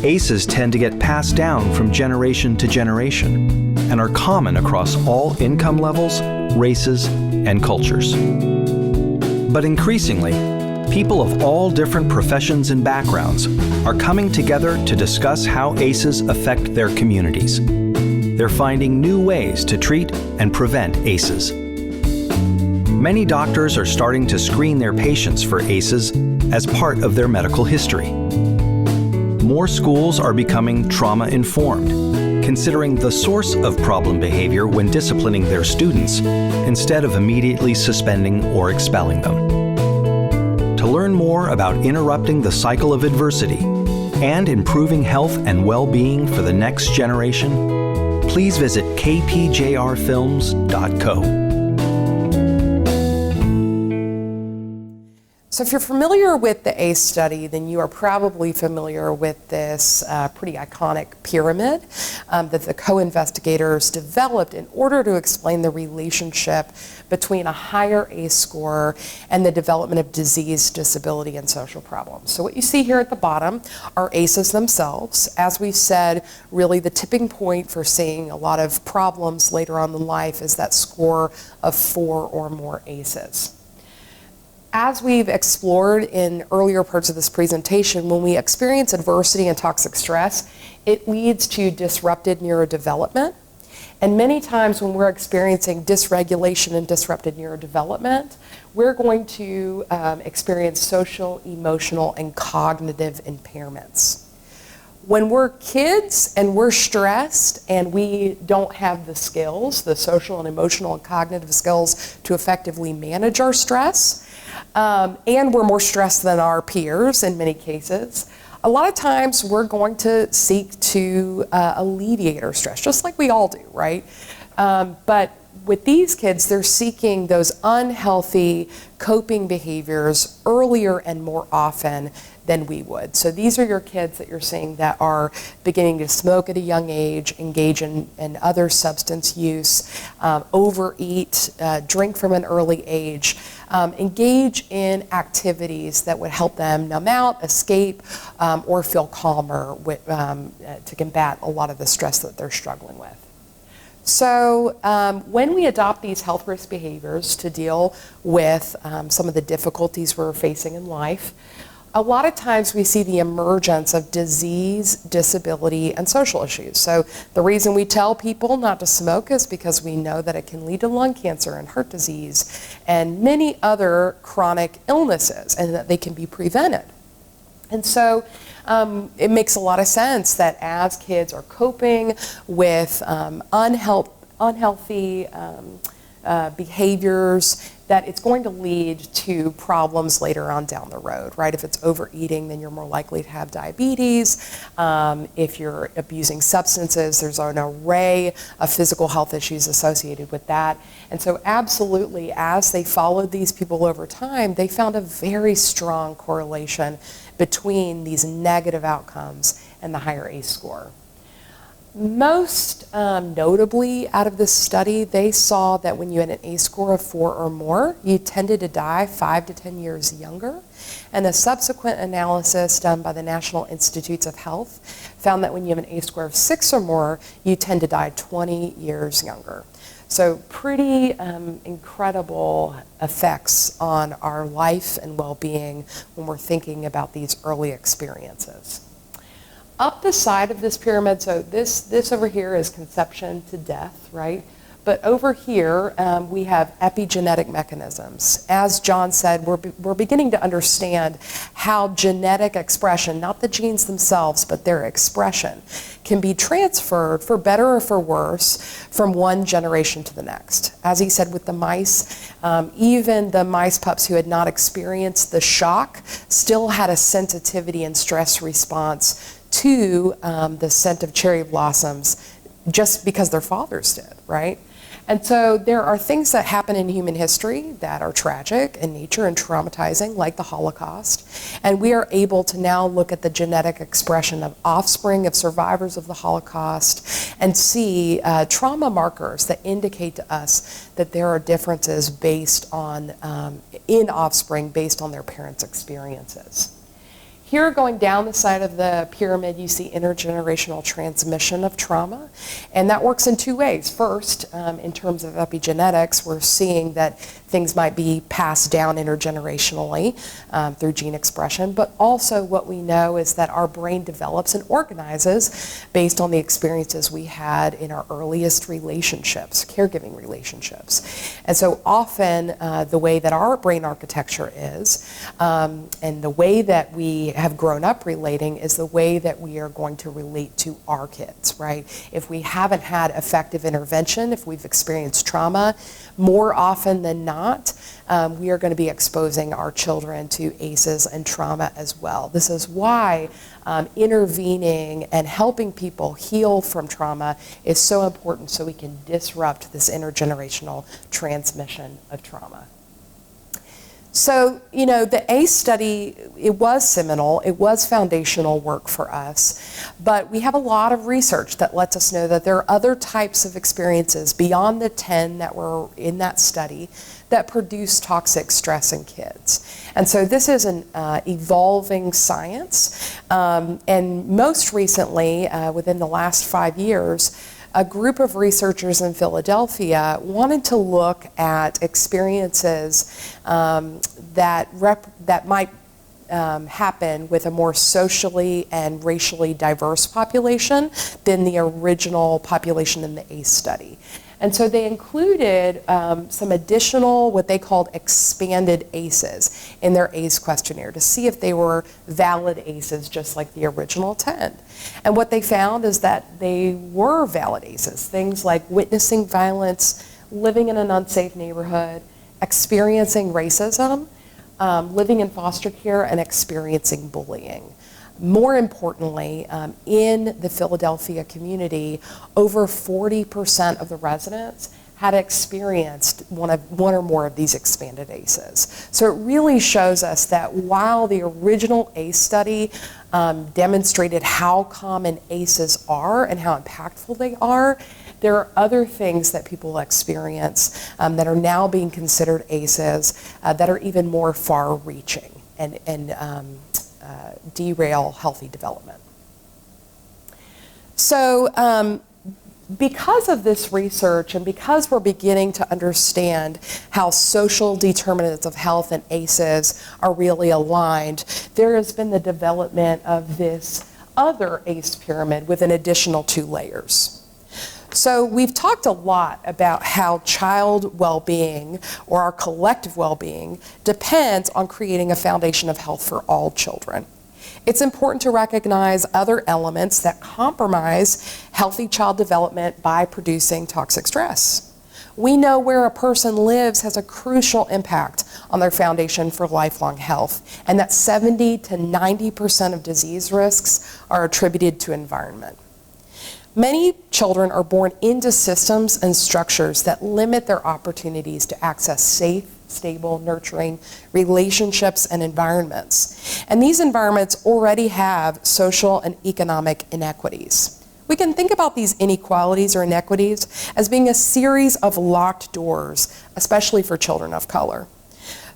Speaker 5: ACEs tend to get passed down from generation to generation and are common across all income levels, races, and cultures. But increasingly, people of all different professions and backgrounds are coming together to discuss how ACEs affect their communities. They're finding new ways to treat and prevent ACEs. Many doctors are starting to screen their patients for ACEs as part of their medical history. More schools are becoming trauma-informed, considering the source of problem behavior when disciplining their students, instead of immediately suspending or expelling them. To learn more about interrupting the cycle of adversity and improving health and well-being for the next generation, please visit kpjrfilms.co.
Speaker 4: So if you're familiar with the ACE study, then you are probably familiar with this pretty iconic pyramid that the co-investigators developed in order to explain the relationship between a higher ACE score and the development of disease, disability, and social problems. So what you see here at the bottom are ACEs themselves. As we've said, really the tipping point for seeing a lot of problems later on in life is that score of 4 or more ACEs. As we've explored in earlier parts of this presentation, when we experience adversity and toxic stress, it leads to disrupted neurodevelopment. And many times when we're experiencing dysregulation and disrupted neurodevelopment, we're going to experience social, emotional, and cognitive impairments. When we're kids and we're stressed and we don't have the skills, the social and emotional and cognitive skills to effectively manage our stress, and we're more stressed than our peers in many cases, a lot of times we're going to seek to alleviate our stress, just like we all do, right? But with these kids, they're seeking those unhealthy coping behaviors earlier and more often than we would. So these are your kids that you're seeing that are beginning to smoke at a young age, engage in other substance use, overeat, drink from an early age, engage in activities that would help them numb out, escape, or feel calmer to combat a lot of the stress that they're struggling with. So when we adopt these health risk behaviors to deal with some of the difficulties we're facing in life, a lot of times we see the emergence of disease, disability, and social issues. So the reason we tell people not to smoke is because we know that it can lead to lung cancer and heart disease and many other chronic illnesses, and that they can be prevented. And so it makes a lot of sense that as kids are coping with unhealthy behaviors, that it's going to lead to problems later on down the road, right? If it's overeating, then you're more likely to have diabetes. If you're abusing substances, there's an array of physical health issues associated with that. And so absolutely, as they followed these people over time, they found a very strong correlation between these negative outcomes and the higher ACE score. Most notably out of this study, they saw that when you had an ACE score of 4 or more, you tended to die 5 to 10 years younger. And a subsequent analysis done by the National Institutes of Health found that when you have an ACE score of 6 or more, you tend to die 20 years younger. So pretty incredible effects on our life and well-being when we're thinking about these early experiences. Up the side of this pyramid, so this over here is conception to death, right? But over here, we have epigenetic mechanisms. As John said, we're beginning to understand how genetic expression, not the genes themselves, but their expression, can be transferred, for better or for worse, from one generation to the next. As he said with the mice, even the mice pups who had not experienced the shock still had a sensitivity and stress response to the scent of cherry blossoms just because their fathers did, right? And so there are things that happen in human history that are tragic in nature and traumatizing, like the Holocaust. And we are able to now look at the genetic expression of offspring of survivors of the Holocaust and see trauma markers that indicate to us that there are differences based on, in offspring based on their parents' experiences. Here, going down the side of the pyramid, you see intergenerational transmission of trauma, and that works in two ways. First, in terms of epigenetics, we're seeing that things might be passed down intergenerationally through gene expression, but also what we know is that our brain develops and organizes based on the experiences we had in our earliest relationships, caregiving relationships. And so often the way that our brain architecture is, and the way that we have grown up relating is the way that we are going to relate to our kids, right? If we haven't had effective intervention, if we've experienced trauma, more often than not, we are going to be exposing our children to ACEs and trauma as well. This is why intervening and helping people heal from trauma is so important, so we can disrupt this intergenerational transmission of trauma. So, the ACE study, it was seminal, it was foundational work for us, but we have a lot of research that lets us know that there are other types of experiences beyond the 10 that were in that study that produce toxic stress in kids. And so this is an evolving science, and most recently, within the last 5 years, a group of researchers in Philadelphia wanted to look at experiences that might happen with a more socially and racially diverse population than the original population in the ACE study. And so they included some additional, what they called expanded ACEs in their ACE questionnaire to see if they were valid ACEs just like the original 10. And what they found is that they were valid ACEs, things like witnessing violence, living in an unsafe neighborhood, experiencing racism, living in foster care, and experiencing bullying. More importantly, in the Philadelphia community, over 40% of the residents had experienced one or more of these expanded ACEs. So it really shows us that while the original ACE study demonstrated how common ACEs are and how impactful they are, there are other things that people experience that are now being considered ACEs that are even more far-reaching and derail healthy development. So because of this research and because we're beginning to understand how social determinants of health and ACEs are really aligned, there has been the development of this other ACE pyramid with an additional 2 layers. So we've talked a lot about how child well-being, or our collective well-being, depends on creating a foundation of health for all children. It's important to recognize other elements that compromise healthy child development by producing toxic stress. We know where a person lives has a crucial impact on their foundation for lifelong health, and that 70 to 90% of disease risks are attributed to environment. Many children are born into systems and structures that limit their opportunities to access safe, stable, nurturing relationships and environments. And these environments already have social and economic inequities. We can think about these inequalities or inequities as being a series of locked doors, especially for children of color.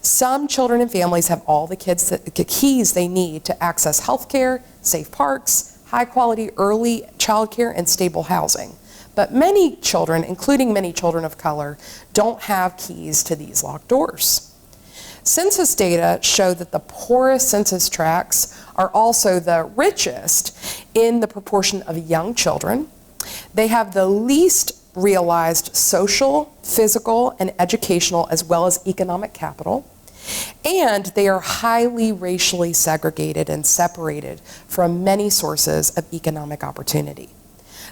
Speaker 4: Some children and families have all the keys they need to access healthcare, safe parks, high-quality early childcare, and stable housing. But many children, including many children of color, don't have keys to these locked doors. Census data show that the poorest census tracts are also the richest in the proportion of young children. They have the least realized social, physical, and educational, as well as economic capital. And they are highly racially segregated and separated from many sources of economic opportunity.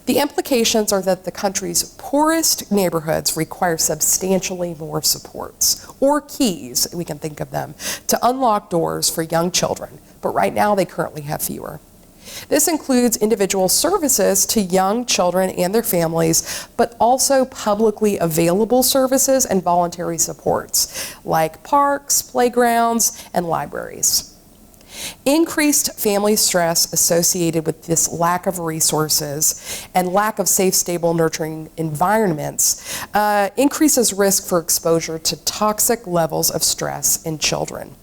Speaker 4: The implications are that the country's poorest neighborhoods require substantially more supports, or keys, we can think of them, to unlock doors for young children, but right now they currently have fewer. This includes individual services to young children and their families, but also publicly available services and voluntary supports, like parks, playgrounds, and libraries. Increased family stress associated with this lack of resources and lack of safe, stable, nurturing environments increases risk for exposure to toxic levels of stress in children.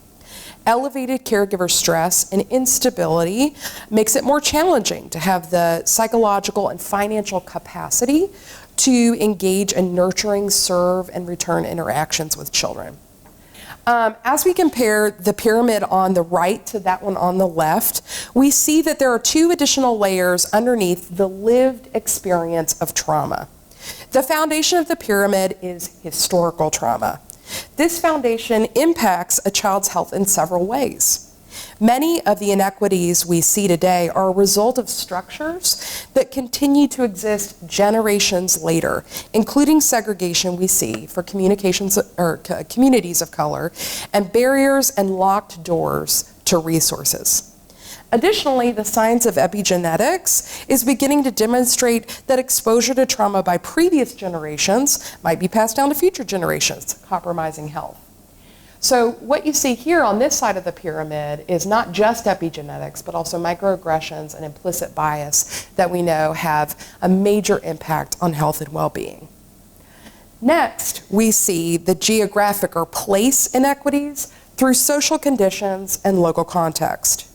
Speaker 4: Elevated caregiver stress and instability makes it more challenging to have the psychological and financial capacity to engage in nurturing, serve, and return interactions with children. As we compare the pyramid on the right to that one on the left, we see that there are 2 additional layers underneath the lived experience of trauma. The foundation of the pyramid is historical trauma. This foundation impacts a child's health in several ways. Many of the inequities we see today are a result of structures that continue to exist generations later, including segregation we see for communities of color, and barriers and locked doors to resources. Additionally, the science of epigenetics is beginning to demonstrate that exposure to trauma by previous generations might be passed down to future generations, compromising health. So what you see here on this side of the pyramid is not just epigenetics, but also microaggressions and implicit bias that we know have a major impact on health and well-being. Next, we see the geographic or place inequities through social conditions and local context.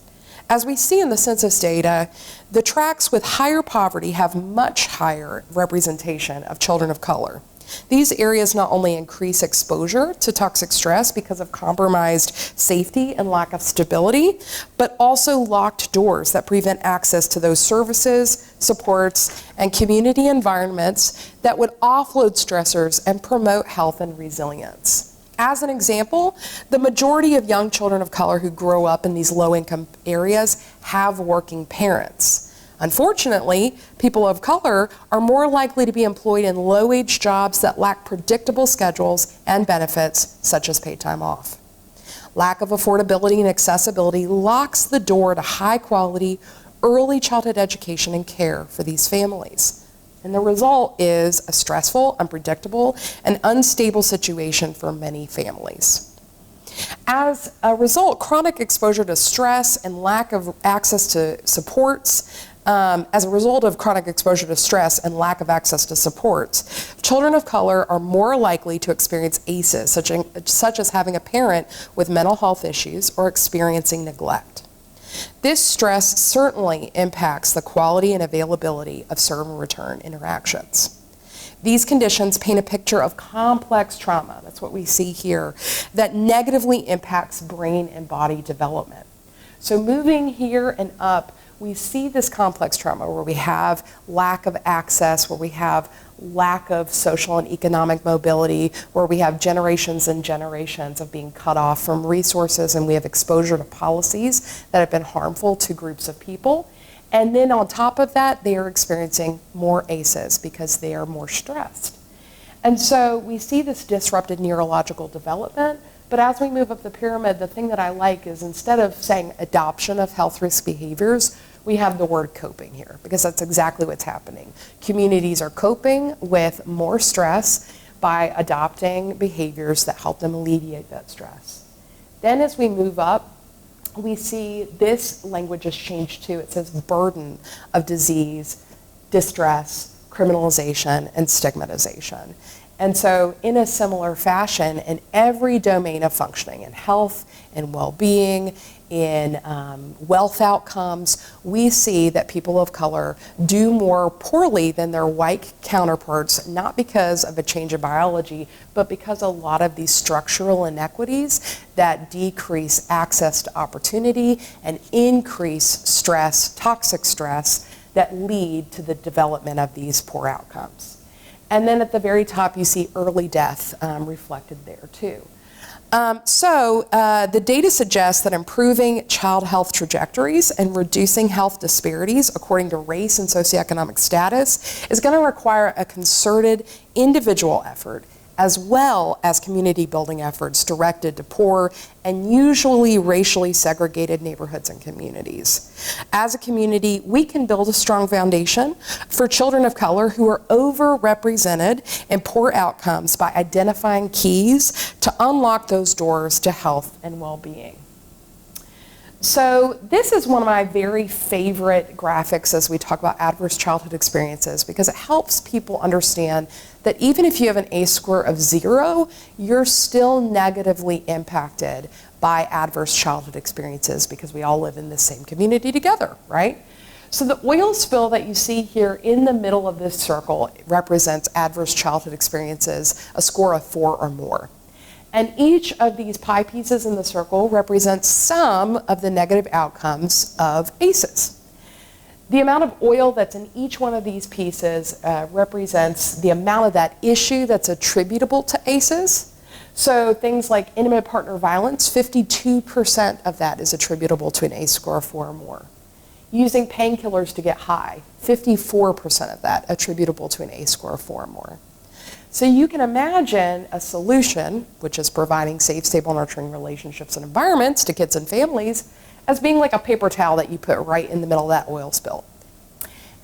Speaker 4: As we see in the census data, the tracts with higher poverty have much higher representation of children of color. These areas not only increase exposure to toxic stress because of compromised safety and lack of stability, but also locked doors that prevent access to those services, supports, and community environments that would offload stressors and promote health and resilience. As an example, the majority of young children of color who grow up in these low-income areas have working parents. Unfortunately, people of color are more likely to be employed in low-wage jobs that lack predictable schedules and benefits, such as paid time off. Lack of affordability and accessibility locks the door to high-quality early childhood education and care for these families. And the result is a stressful, unpredictable, and unstable situation for many families. As a result, chronic exposure to stress and lack of access to supports, children of color are more likely to experience ACEs, such as having a parent with mental health issues or experiencing neglect. This stress certainly impacts the quality and availability of serve and return interactions. These conditions paint a picture of complex trauma, that's what we see here, that negatively impacts brain and body development. So moving here and up, we see this complex trauma where we have lack of access, where we have lack of social and economic mobility, where we have generations and generations of being cut off from resources, and we have exposure to policies that have been harmful to groups of people. And then on top of that, they are experiencing more ACEs because they are more stressed. And so we see this disrupted neurological development, but as we move up the pyramid, the thing that I like is instead of saying adoption of health risk behaviors, we have the word coping here, because that's exactly what's happening. Communities are coping with more stress by adopting behaviors that help them alleviate that stress. Then as we move up, we see this language has changed too. It says burden of disease, distress, criminalization, and stigmatization. And so in a similar fashion, in every domain of functioning, in health, in well-being, in wealth outcomes, we see that people of color do more poorly than their white counterparts, not because of a change in biology, but because a lot of these structural inequities that decrease access to opportunity and increase stress, toxic stress, that lead to the development of these poor outcomes. And then at the very top, you see early death reflected there too. The data suggests that improving child health trajectories and reducing health disparities according to race and socioeconomic status is going to require a concerted individual effort, as well as community building efforts directed to poor and usually racially segregated neighborhoods and communities. As a community, we can build a strong foundation for children of color who are overrepresented in poor outcomes by identifying keys to unlock those doors to health and well-being. So this is one of my very favorite graphics as we talk about adverse childhood experiences, because it helps people understand that even if you have an ACE score of 0, you're still negatively impacted by adverse childhood experiences because we all live in the same community together, right? So the oil spill that you see here in the middle of this circle represents adverse childhood experiences, a score of 4 or more. And each of these pie pieces in the circle represents some of the negative outcomes of ACEs. The amount of oil that's in each one of these pieces represents the amount of that issue that's attributable to ACEs. So things like intimate partner violence, 52% of that is attributable to an ACE score of 4 or more. Using painkillers to get high, 54% of that attributable to an ACE score of 4 or more. So you can imagine a solution, which is providing safe, stable, nurturing relationships and environments to kids and families, as being like a paper towel that you put right in the middle of that oil spill.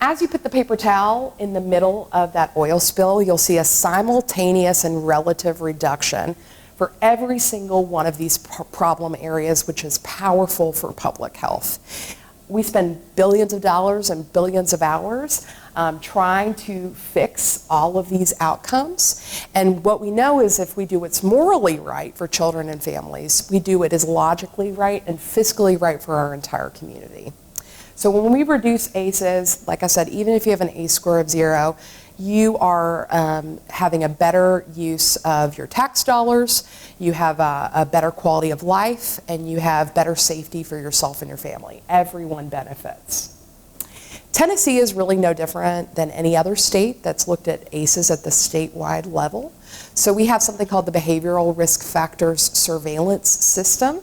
Speaker 4: As you put the paper towel in the middle of that oil spill, you'll see a simultaneous and relative reduction for every single one of these problem areas, which is powerful for public health. We spend billions of dollars and billions of hours trying to fix all of these outcomes. And what we know is if we do what's morally right for children and families, we do what is logically right and fiscally right for our entire community. So when we reduce ACEs, like I said, even if you have an ACE score of 0, you are having a better use of your tax dollars, you have a better quality of life, and you have better safety for yourself and your family. Everyone benefits. Tennessee is really no different than any other state that's looked at ACEs at the statewide level. So we have something called the Behavioral Risk Factors Surveillance System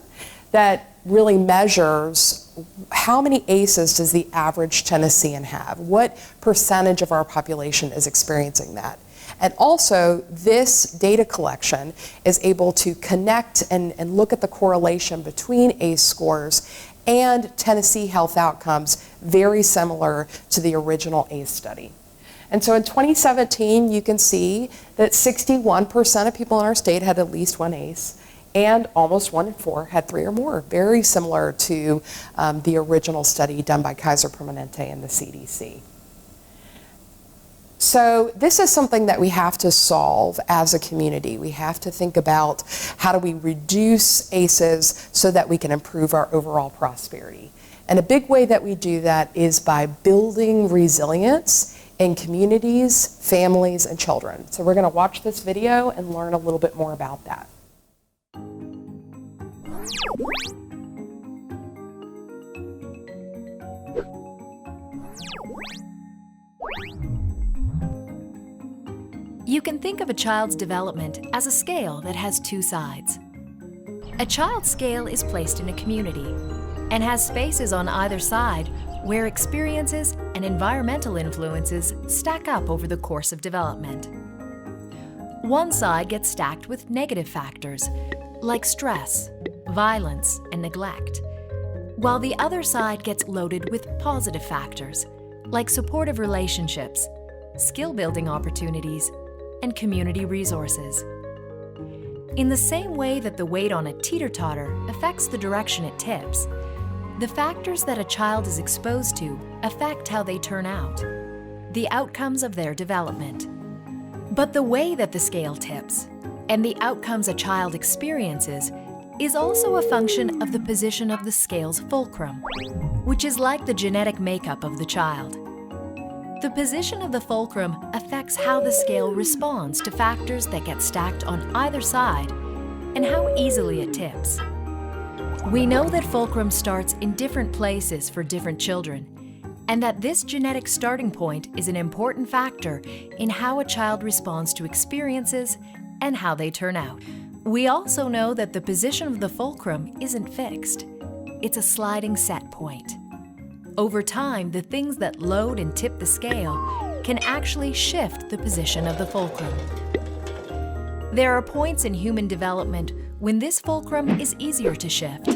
Speaker 4: that really measures how many ACEs does the average Tennessean have? What percentage of our population is experiencing that? And also, this data collection is able to connect and look at the correlation between ACE scores and Tennessee health outcomes, very similar to the original ACE study. And so in 2017, you can see that 61% of people in our state had at least one ACE, and almost 1 in 4 had 3 or more, very similar to the original study done by Kaiser Permanente and the CDC. So this is something that we have to solve as a community. We have to think about how do we reduce ACEs so that we can improve our overall prosperity. And a big way that we do that is by building resilience in communities, families, and children. So we're going to watch this video and learn a little bit more about that.
Speaker 6: You can think of a child's development as a scale that has 2 sides. A child's scale is placed in a community and has spaces on either side where experiences and environmental influences stack up over the course of development. One side gets stacked with negative factors like stress, violence, and neglect, while the other side gets loaded with positive factors like supportive relationships, skill-building opportunities, and community resources. In the same way that the weight on a teeter-totter affects the direction it tips, the factors that a child is exposed to affect how they turn out, the outcomes of their development. But the way that the scale tips and the outcomes a child experiences is also a function of the position of the scale's fulcrum, which is like the genetic makeup of the child. The position of the fulcrum affects how the scale responds to factors that get stacked on either side and how easily it tips. We know that fulcrum starts in different places for different children, and that this genetic starting point is an important factor in how a child responds to experiences and how they turn out. We also know that the position of the fulcrum isn't fixed. It's a sliding set point. Over time, the things that load and tip the scale can actually shift the position of the fulcrum. There are points in human development when this fulcrum is easier to shift.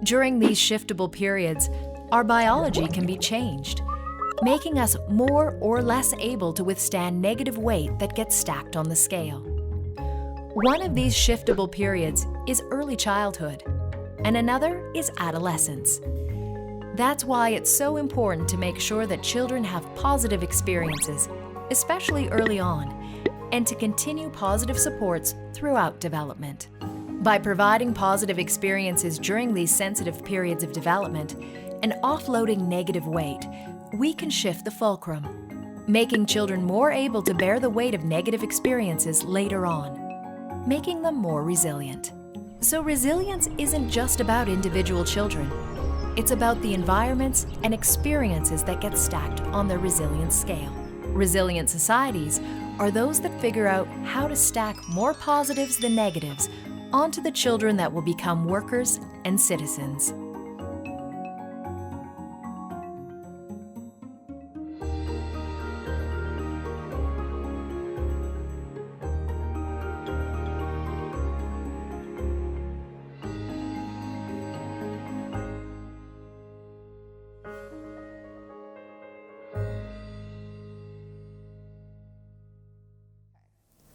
Speaker 6: During these shiftable periods, our biology can be changed, making us more or less able to withstand negative weight that gets stacked on the scale. One of these shiftable periods is early childhood, and another is adolescence. That's why it's so important to make sure that children have positive experiences, especially early on, and to continue positive supports throughout development. By providing positive experiences during these sensitive periods of development and offloading negative weight, we can shift the fulcrum, making children more able to bear the weight of negative experiences later on, making them more resilient. So resilience isn't just about individual children. It's about the environments and experiences that get stacked on the resilience scale. Resilient societies are those that figure out how to stack more positives than negatives onto the children that will become workers and citizens.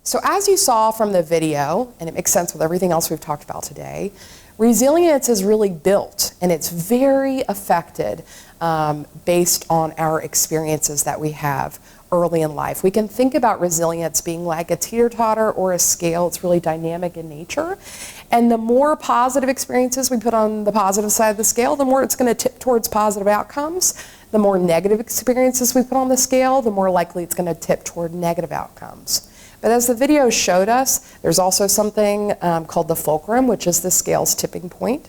Speaker 4: So as you saw from the video, and it makes sense with everything else we've talked about today, resilience is really built, and it's very affected based on our experiences that we have early in life. We can think about resilience being like a teeter-totter or a scale. It's really dynamic in nature. And the more positive experiences we put on the positive side of the scale, the more it's going to tip towards positive outcomes. The more negative experiences we put on the scale, the more likely it's going to tip toward negative outcomes. But as the video showed us, there's also something called the fulcrum, which is the scale's tipping point.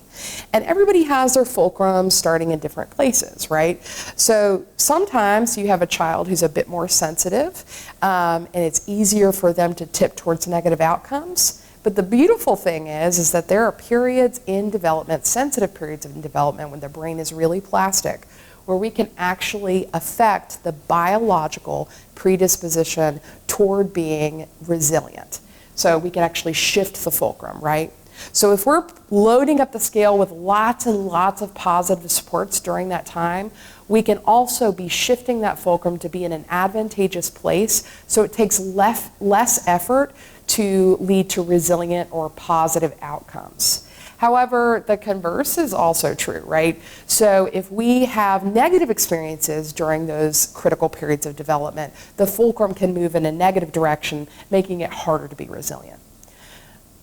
Speaker 4: And everybody has their fulcrum starting in different places, right? So sometimes you have a child who's a bit more sensitive, and it's easier for them to tip towards negative outcomes. But the beautiful thing is that there are periods in development, sensitive periods in development, when the brain is really plastic, where we can actually affect the biological predisposition toward being resilient. So we can actually shift the fulcrum, right? So if we're loading up the scale with lots and lots of positive supports during that time, we can also be shifting that fulcrum to be in an advantageous place, so it takes less effort to lead to resilient or positive outcomes. However, the converse is also true, right? So if we have negative experiences during those critical periods of development, the fulcrum can move in a negative direction, making it harder to be resilient.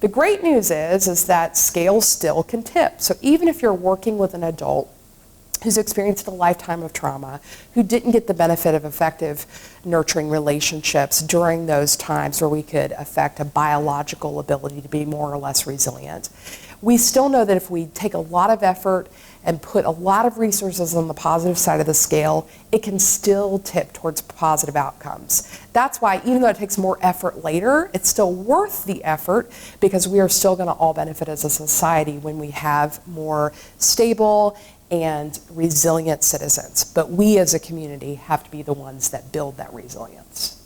Speaker 4: The great news is that scales still can tip. So even if you're working with an adult who's experienced a lifetime of trauma, who didn't get the benefit of effective nurturing relationships during those times where we could affect a biological ability to be more or less resilient, we still know that if we take a lot of effort and put a lot of resources on the positive side of the scale, it can still tip towards positive outcomes. That's why, even though it takes more effort later, it's still worth the effort, because we are still going to all benefit as a society when we have more stable and resilient citizens. But we as a community have to be the ones that build that resilience.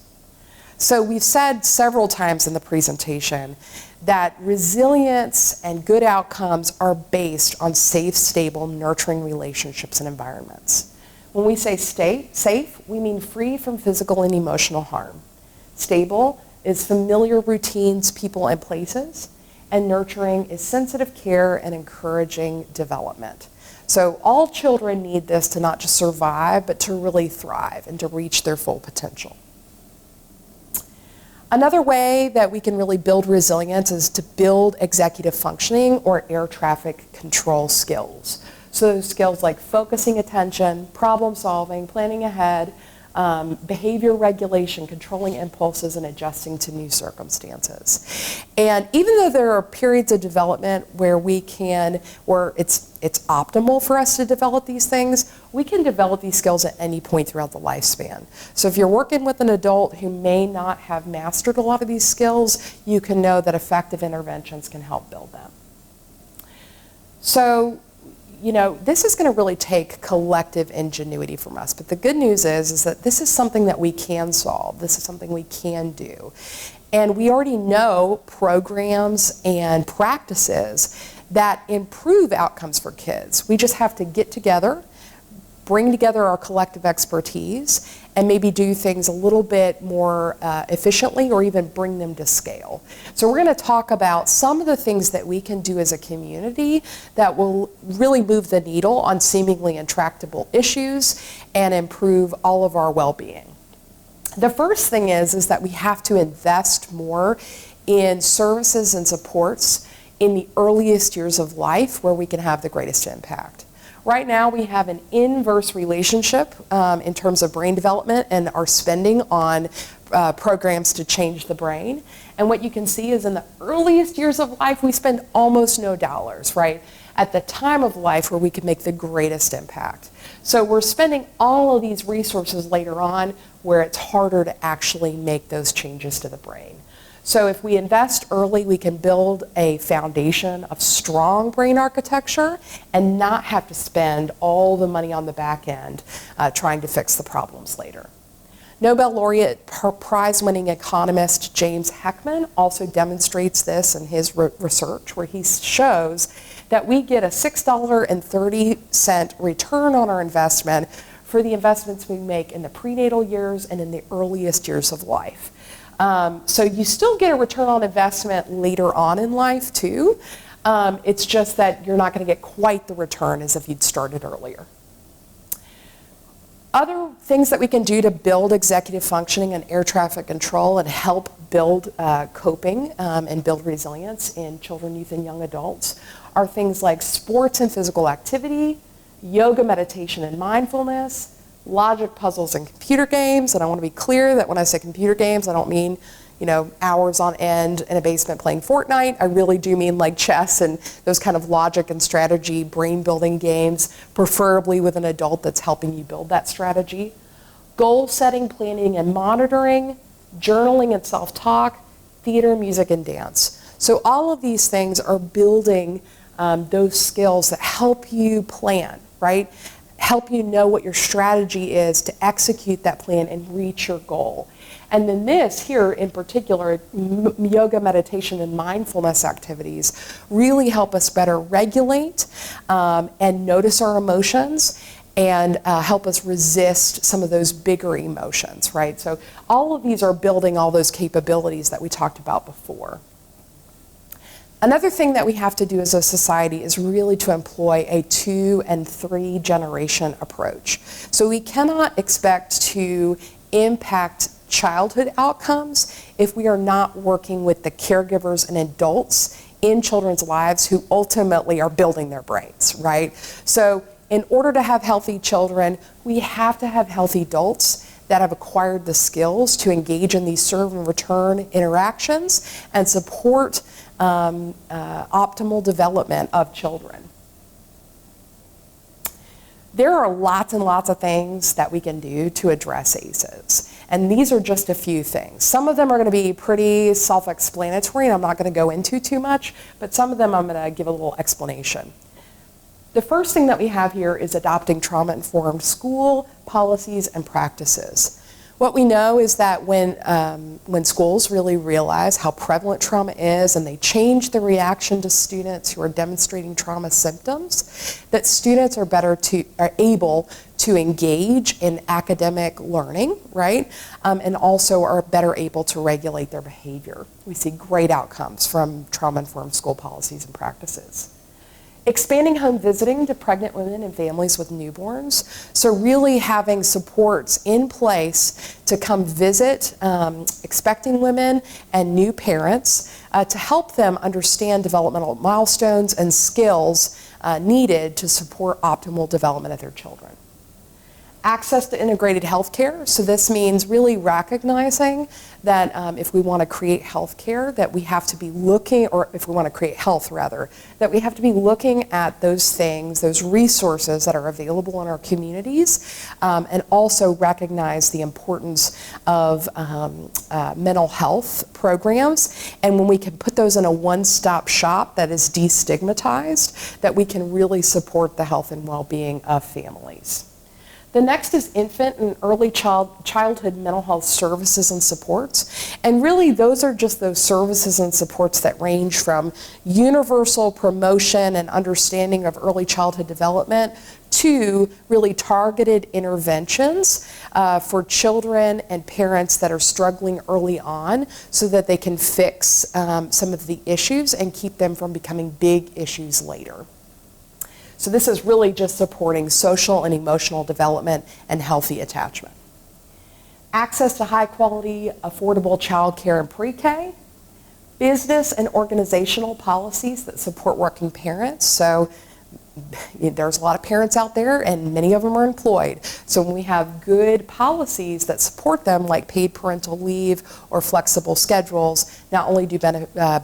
Speaker 4: So we've said several times in the presentation that resilience and good outcomes are based on safe, stable, nurturing relationships and environments. When we say safe, we mean free from physical and emotional harm. Stable is familiar routines, people, and places. And nurturing is sensitive care and encouraging development. So all children need this to not just survive, but to really thrive and to reach their full potential. Another way that we can really build resilience is to build executive functioning or air traffic control skills. So skills like focusing attention, problem solving, planning ahead, behavior regulation, controlling impulses, and adjusting to new circumstances. And even though there are periods of development where it's optimal for us to develop these things, we can develop these skills at any point throughout the lifespan. So if you're working with an adult who may not have mastered a lot of these skills, you can know that effective interventions can help build them. So, this is going to really take collective ingenuity from us. But the good news is that this is something that we can solve. This is something we can do. And we already know programs and practices that improve outcomes for kids. We just have to get together, bring together our collective expertise, and maybe do things a little bit more efficiently, or even bring them to scale. So we're going to talk about some of the things that we can do as a community that will really move the needle on seemingly intractable issues and improve all of our well-being. The first thing is that we have to invest more in services and supports in the earliest years of life where we can have the greatest impact. Right now, we have an inverse relationship in terms of brain development and our spending on programs to change the brain. And what you can see is in the earliest years of life, we spend almost no dollars, right? At the time of life where we can make the greatest impact. So we're spending all of these resources later on where it's harder to actually make those changes to the brain. So if we invest early, we can build a foundation of strong brain architecture and not have to spend all the money on the back end trying to fix the problems later. Nobel laureate prize-winning economist James Heckman also demonstrates this in his research, where he shows that we get a $6.30 return on our investment for the investments we make in the prenatal years and in the earliest years of life. So you still get a return on investment later on in life too. It's just that you're not going to get quite the return as if you'd started earlier. Other things that we can do to build executive functioning and air traffic control and help build coping and build resilience in children, youth, and young adults are things like sports and physical activity, yoga, meditation, and mindfulness, logic puzzles and computer games. And I want to be clear that when I say computer games, I don't mean, you know, hours on end in a basement playing Fortnite. I really do mean like chess and those kind of logic and strategy, brain building games, preferably with an adult that's helping you build that strategy. Goal setting, planning, and monitoring, journaling and self-talk, theater, music, and dance. So all of these things are building those skills that help you plan, right? Help you know what your strategy is to execute that plan and reach your goal. And then this here in particular, yoga, meditation, and mindfulness activities really help us better regulate and notice our emotions and help us resist some of those bigger emotions, right? So all of these are building all those capabilities that we talked about before. Another thing that we have to do as a society is really to employ a 2 and 3 generation approach. So we cannot expect to impact childhood outcomes if we are not working with the caregivers and adults in children's lives who ultimately are building their brains, right? So in order to have healthy children, we have to have healthy adults that have acquired the skills to engage in these serve and return interactions and support optimal development of children. There are lots and lots of things that we can do to address ACEs, and these are just a few things. Some of them are going to be pretty self-explanatory, and I'm not going to go into too much, but some of them I'm going to give a little explanation. The first thing that we have here is adopting trauma-informed school policies and practices. What we know is that when schools really realize how prevalent trauma is and they change the reaction to students who are demonstrating trauma symptoms, that students are able to engage in academic learning, right? And also are better able to regulate their behavior. We see great outcomes from trauma-informed school policies and practices. Expanding home visiting to pregnant women and families with newborns. So really having supports in place to come visit expecting women and new parents to help them understand developmental milestones and skills needed to support optimal development of their children. Access to integrated health care. So this means really recognizing that if we want to create health care, that we have to be looking, or if we want to create health rather, that we have to be looking at those things, those resources that are available in our communities, and also recognize the importance of mental health programs. And when we can put those in a one-stop shop that is destigmatized, that we can really support the health and well-being of families. The next is infant and early childhood mental health services and supports. And really those are just those services and supports that range from universal promotion and understanding of early childhood development to really targeted interventions for children and parents that are struggling early on so that they can fix some of the issues and keep them from becoming big issues later. So this is really just supporting social and emotional development and healthy attachment. Access to high quality, affordable childcare and pre-K. Business and organizational policies that support working parents. So there's a lot of parents out there and many of them are employed. So when we have good policies that support them, like paid parental leave or flexible schedules, not only do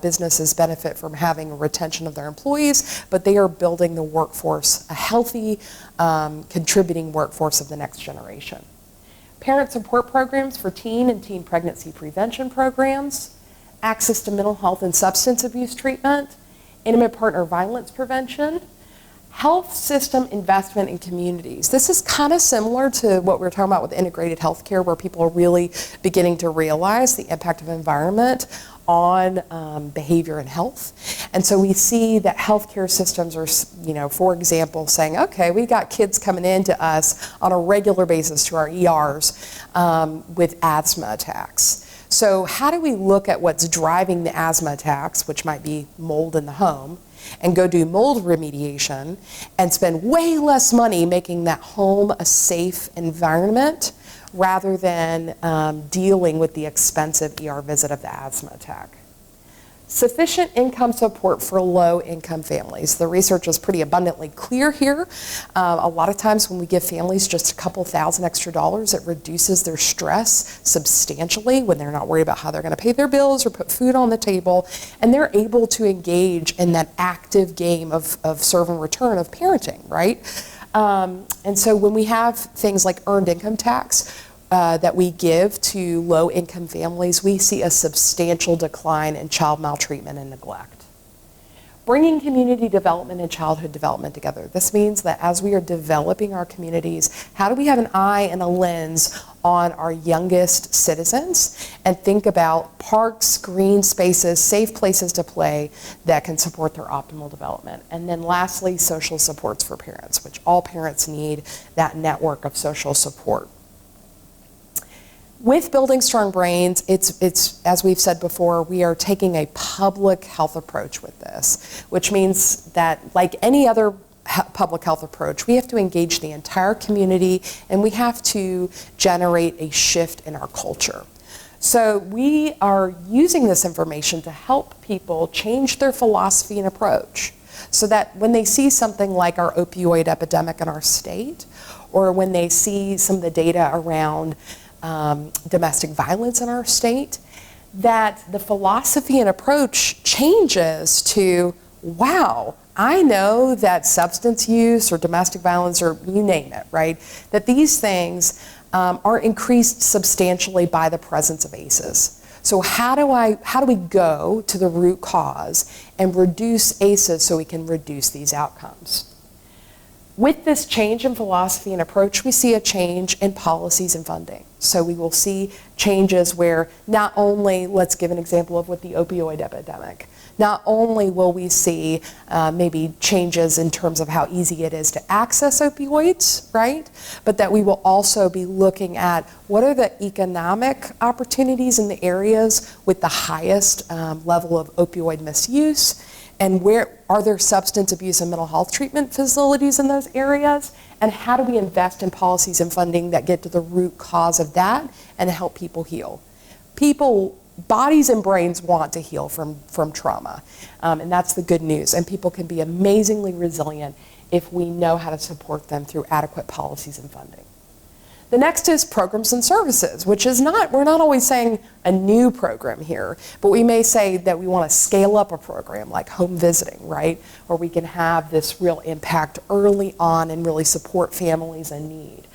Speaker 4: businesses benefit from having a retention of their employees, but they are building the workforce, a healthy, contributing workforce of the next generation. Parent support programs for teen and teen pregnancy prevention programs, access to mental health and substance abuse treatment, intimate partner violence prevention, health system investment in communities. This is kind of similar to what we were talking about with integrated healthcare, where people are really beginning to realize the impact of environment on behavior and health. And so we see that healthcare systems are, for example, saying, okay, we got kids coming into us on a regular basis to our ERs with asthma attacks. So how do we look at what's driving the asthma attacks, which might be mold in the home, and go do mold remediation and spend way less money making that home a safe environment rather than dealing with the expensive ER visit of the asthma attack. Sufficient income support for low-income families. The research is pretty abundantly clear here. A lot of times when we give families just a couple thousand extra dollars, it reduces their stress substantially when they're not worried about how they're going to pay their bills or put food on the table, and they're able to engage in that active game of serve and return of parenting, right? And so when we have things like earned income tax, that we give to low-income families, we see a substantial decline in child maltreatment and neglect. Bringing community development and childhood development together. This means that as we are developing our communities, how do we have an eye and a lens on our youngest citizens and think about parks, green spaces, safe places to play that can support their optimal development. And then lastly, social supports for parents, which all parents need that network of social support. With Building Strong Brains, it's as we've said before, we are taking a public health approach with this, which means that like any other public health approach, we have to engage the entire community and we have to generate a shift in our culture. So we are using this information to help people change their philosophy and approach so that when they see something like our opioid epidemic in our state, or when they see some of the data around domestic violence in our state, that the philosophy and approach changes to, wow, I know that substance use or domestic violence or you name it, right? That these things are increased substantially by the presence of ACEs. So how do we go to the root cause and reduce ACEs so we can reduce these outcomes? With this change in philosophy and approach, we see a change in policies and funding. So we will see changes where not only, let's give an example of with the opioid epidemic, not only will we see maybe changes in terms of how easy it is to access opioids, right? But that we will also be looking at what are the economic opportunities in the areas with the highest level of opioid misuse, and where are there substance abuse and mental health treatment facilities in those areas? And how do we invest in policies and funding that get to the root cause of that and help people heal? Bodies and brains want to heal from trauma, and that's the good news. And people can be amazingly resilient if we know how to support them through adequate policies and funding. The next is programs and services, which is we're not always saying a new program here, but we may say that we want to scale up a program like home visiting, right? Where we can have this real impact early on and really support families in need.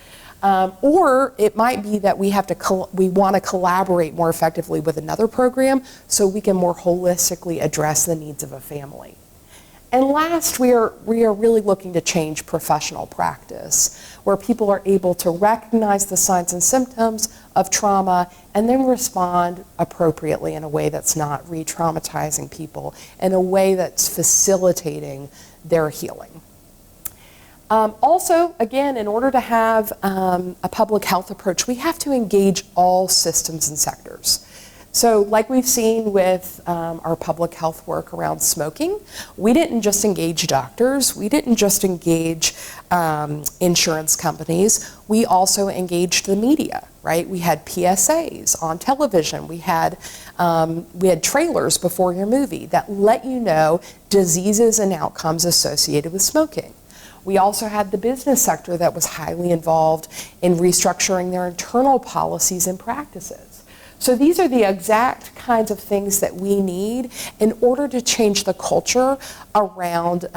Speaker 4: Or it might be that we want to collaborate more effectively with another program so we can more holistically address the needs of a family. And last, we are really looking to change professional practice, where people are able to recognize the signs and symptoms of trauma and then respond appropriately in a way that's not re-traumatizing people, in a way that's facilitating their healing. Also, again, in order to have a public health approach, we have to engage all systems and sectors. So like we've seen with our public health work around smoking, we didn't just engage doctors, we didn't just engage insurance companies, we also engaged the media, right? We had PSAs on television, we had trailers before your movie that let you know diseases and outcomes associated with smoking. We also had the business sector that was highly involved in restructuring their internal policies and practices. So these are the exact kinds of things that we need in order to change the culture around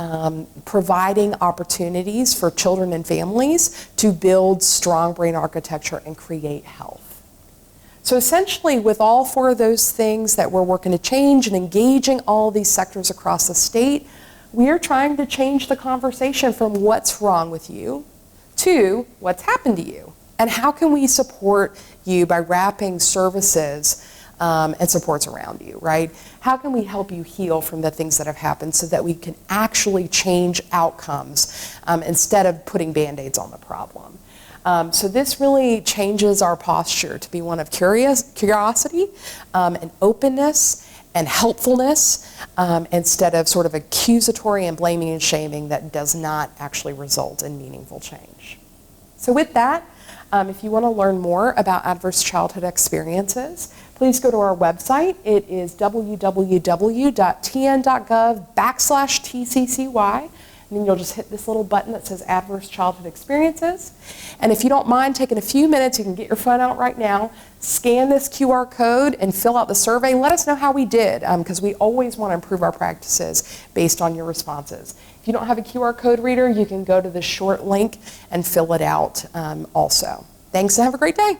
Speaker 4: providing opportunities for children and families to build strong brain architecture and create health. So essentially, with all four of those things that we're working to change and engaging all these sectors across the state, we are trying to change the conversation from what's wrong with you to what's happened to you. And how can we support you by wrapping services and supports around you, right? How can we help you heal from the things that have happened so that we can actually change outcomes instead of putting Band-Aids on the problem? So this really changes our posture to be one of curiosity and openness and helpfulness instead of sort of accusatory and blaming and shaming that does not actually result in meaningful change. So with that, if you want to learn more about adverse childhood experiences, please go to our website. It is www.tn.gov/TCCY. And then you'll just hit this little button that says Adverse Childhood Experiences. And if you don't mind taking a few minutes, you can get your phone out right now, scan this QR code, and fill out the survey. Let us know how we did, because we always want to improve our practices based on your responses. If you don't have a QR code reader, you can go to the short link and fill it out also. Thanks and have a great day.